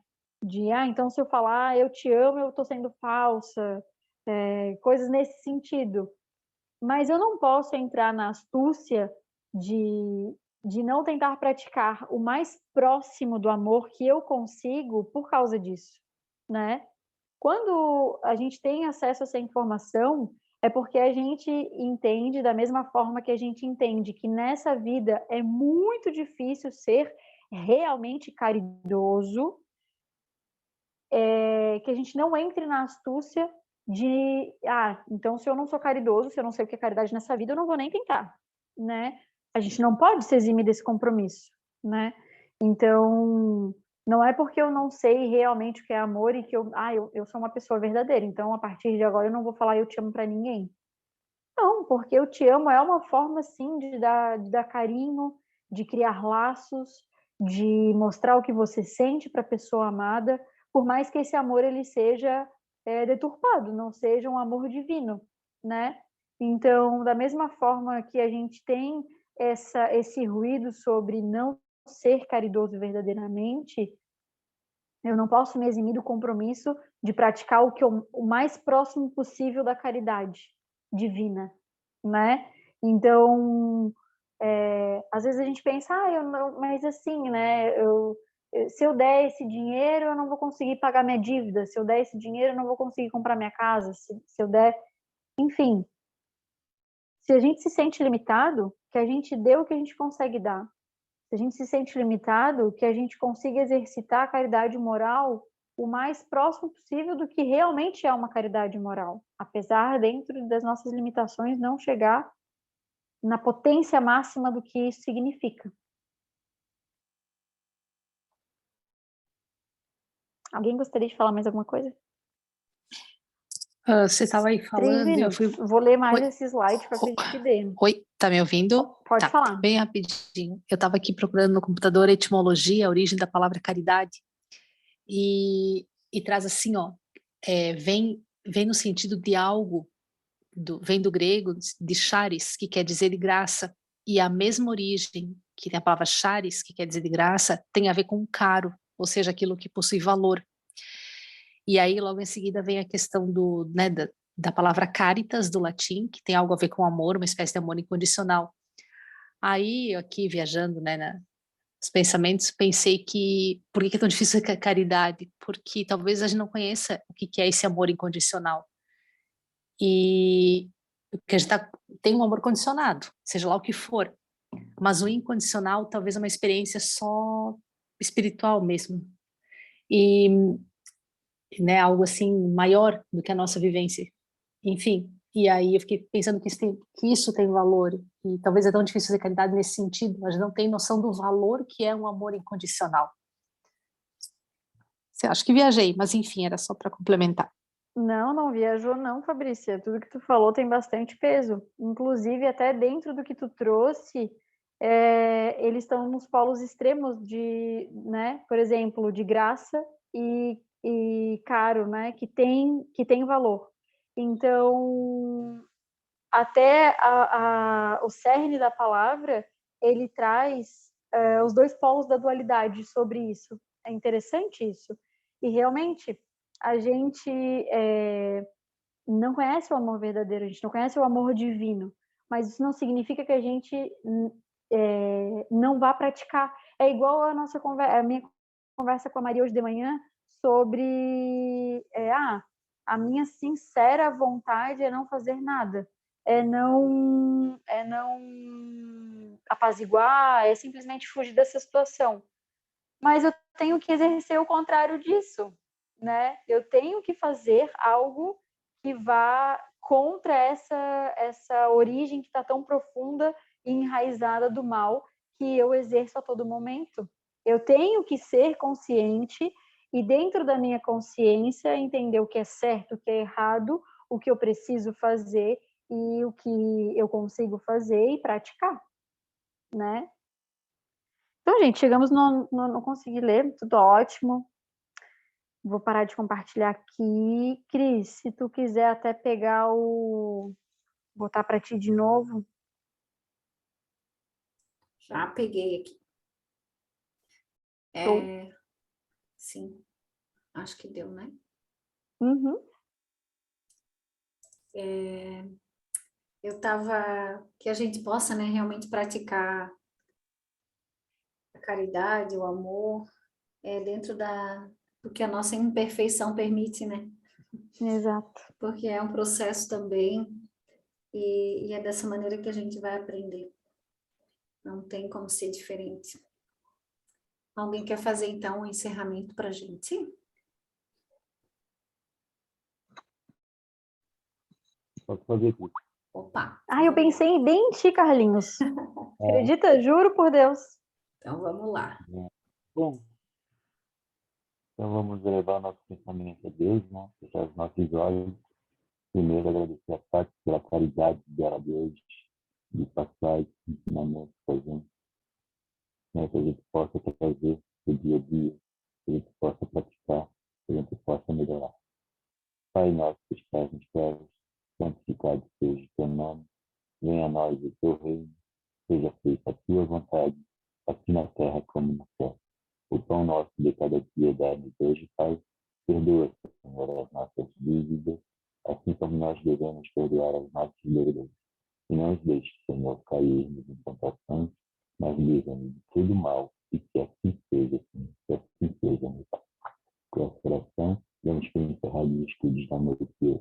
Então se eu falar eu te amo, eu tô sendo falsa. Coisas nesse sentido. Mas eu não posso entrar na astúcia de não tentar praticar o mais próximo do amor que eu consigo por causa disso, né? Quando a gente tem acesso a essa informação, é porque a gente entende da mesma forma que a gente entende que nessa vida é muito difícil ser realmente caridoso, que a gente não entre na astúcia então se eu não sou caridoso, se eu não sei o que é caridade nessa vida, eu não vou nem tentar, né? A gente não pode se eximir desse compromisso, né? Então, não é porque eu não sei realmente o que é amor e que eu sou uma pessoa verdadeira, então a partir de agora eu não vou falar eu te amo para ninguém. Não, porque eu te amo é uma forma, sim, de dar carinho, de criar laços, de mostrar o que você sente para a pessoa amada, por mais que esse amor ele seja deturpado, não seja um amor divino, né? Então, da mesma forma que a gente tem esse ruído sobre não ser caridoso verdadeiramente, eu não posso me eximir do compromisso de praticar o mais próximo possível da caridade divina, né? Então, às vezes a gente pensa, mas assim, né? Se eu der esse dinheiro, eu não vou conseguir pagar minha dívida. Se eu der esse dinheiro, eu não vou conseguir comprar minha casa. Se eu der, enfim, Se a gente se sente limitado, que a gente dê o que a gente consegue dar. Se a gente se sente limitado, que a gente consiga exercitar a caridade moral o mais próximo possível do que realmente é uma caridade moral, apesar, dentro das nossas limitações, não chegar na potência máxima do que isso significa. Alguém gostaria de falar mais alguma coisa?
Você estava aí
3
falando e eu
minutos.
fui...
Vou ler mais
Oi.
esse slide para que a gente dê.
Oi, tá me ouvindo?
Pode
Tá,
falar.
bem rapidinho. Eu estava aqui procurando no computador a etimologia, a origem da palavra caridade, e traz assim, ó, vem no sentido de algo, vem do grego, de charis, que quer dizer de graça, e a mesma origem que tem a palavra charis, que quer dizer de graça, tem a ver com caro, ou seja, aquilo que possui valor. E aí, logo em seguida, vem a questão da palavra caritas, do latim, que tem algo a ver com amor, uma espécie de amor incondicional. Aí, aqui, viajando, nos pensamentos, pensei que, por que é tão difícil a caridade? Porque talvez a gente não conheça o que é esse amor incondicional. E porque a gente tem um amor condicionado, seja lá o que for, mas o incondicional talvez é uma experiência só espiritual mesmo. E algo assim maior do que a nossa vivência. Enfim, e aí eu fiquei pensando que isso tem valor, e talvez é tão difícil fazer caridade nesse sentido, mas não tem noção do valor que é um amor incondicional. Acho que viajei, mas enfim, era só para complementar.
Não viajou não, Fabrícia. Tudo que tu falou tem bastante peso. Inclusive, até dentro do que tu trouxe, eles estão nos polos extremos de, né, por exemplo, de graça e caro, né, que tem valor. Então, até o cerne da palavra, ele traz os 2 polos da dualidade sobre isso. É interessante isso. E realmente, a gente não conhece o amor verdadeiro, a gente não conhece o amor divino, mas isso não significa que a gente não vá praticar. É igual a minha conversa com a Maria hoje de manhã sobre a minha sincera vontade é não fazer nada, é não apaziguar, é simplesmente fugir dessa situação. Mas eu tenho que exercer o contrário disso, né? Eu tenho que fazer algo que vá contra essa origem que está tão profunda e enraizada do mal que eu exerço a todo momento. Eu tenho que ser consciente e, dentro da minha consciência, entender o que é certo, o que é errado, o que eu preciso fazer e o que eu consigo fazer e praticar, né? Então, gente, chegamos no não consegui ler, tudo ótimo. Vou parar de compartilhar aqui. Cris, se tu quiser até pegar botar para ti de novo.
Já peguei aqui. Sim, acho que deu, né?
Uhum.
Eu estava... Que a gente possa, né, realmente praticar a caridade, o amor, dentro do que a nossa imperfeição permite, né?
Exato.
Porque é um processo também, e é dessa maneira que a gente vai aprender. Não tem como ser diferente. Alguém quer fazer, então, um encerramento para a gente?
Posso fazer aqui.
Opa!
Eu pensei bem em ti, Carlinhos. Acredita? Juro por Deus.
Então, vamos lá.
Bom, então vamos elevar nosso pensamento a Deus, né? Fechar os nossos olhos. Primeiro, agradecer a Tati pela caridade dela de hoje, de passar esse ensinamento para a gente, né? Que a gente possa trazer o dia a dia, que a gente possa praticar, que a gente possa melhorar. Pai nosso que estás nos céus, santificado seja o teu nome, venha a nós o teu reino, seja feita a tua vontade, aqui na terra como no céu. O pão nosso de cada dia dá-nos hoje, Pai. Perdoa, Senhor, as nossas dívidas, assim como nós devemos perdoar aos nossos devedores. E não nos deixe, Senhor, cairmos em tentação, mas livra-nos de todo mal, e que assim seja, Senhor, que assim seja, meu Pai. Com essa oração, vamos para encerrar e escudos da noite de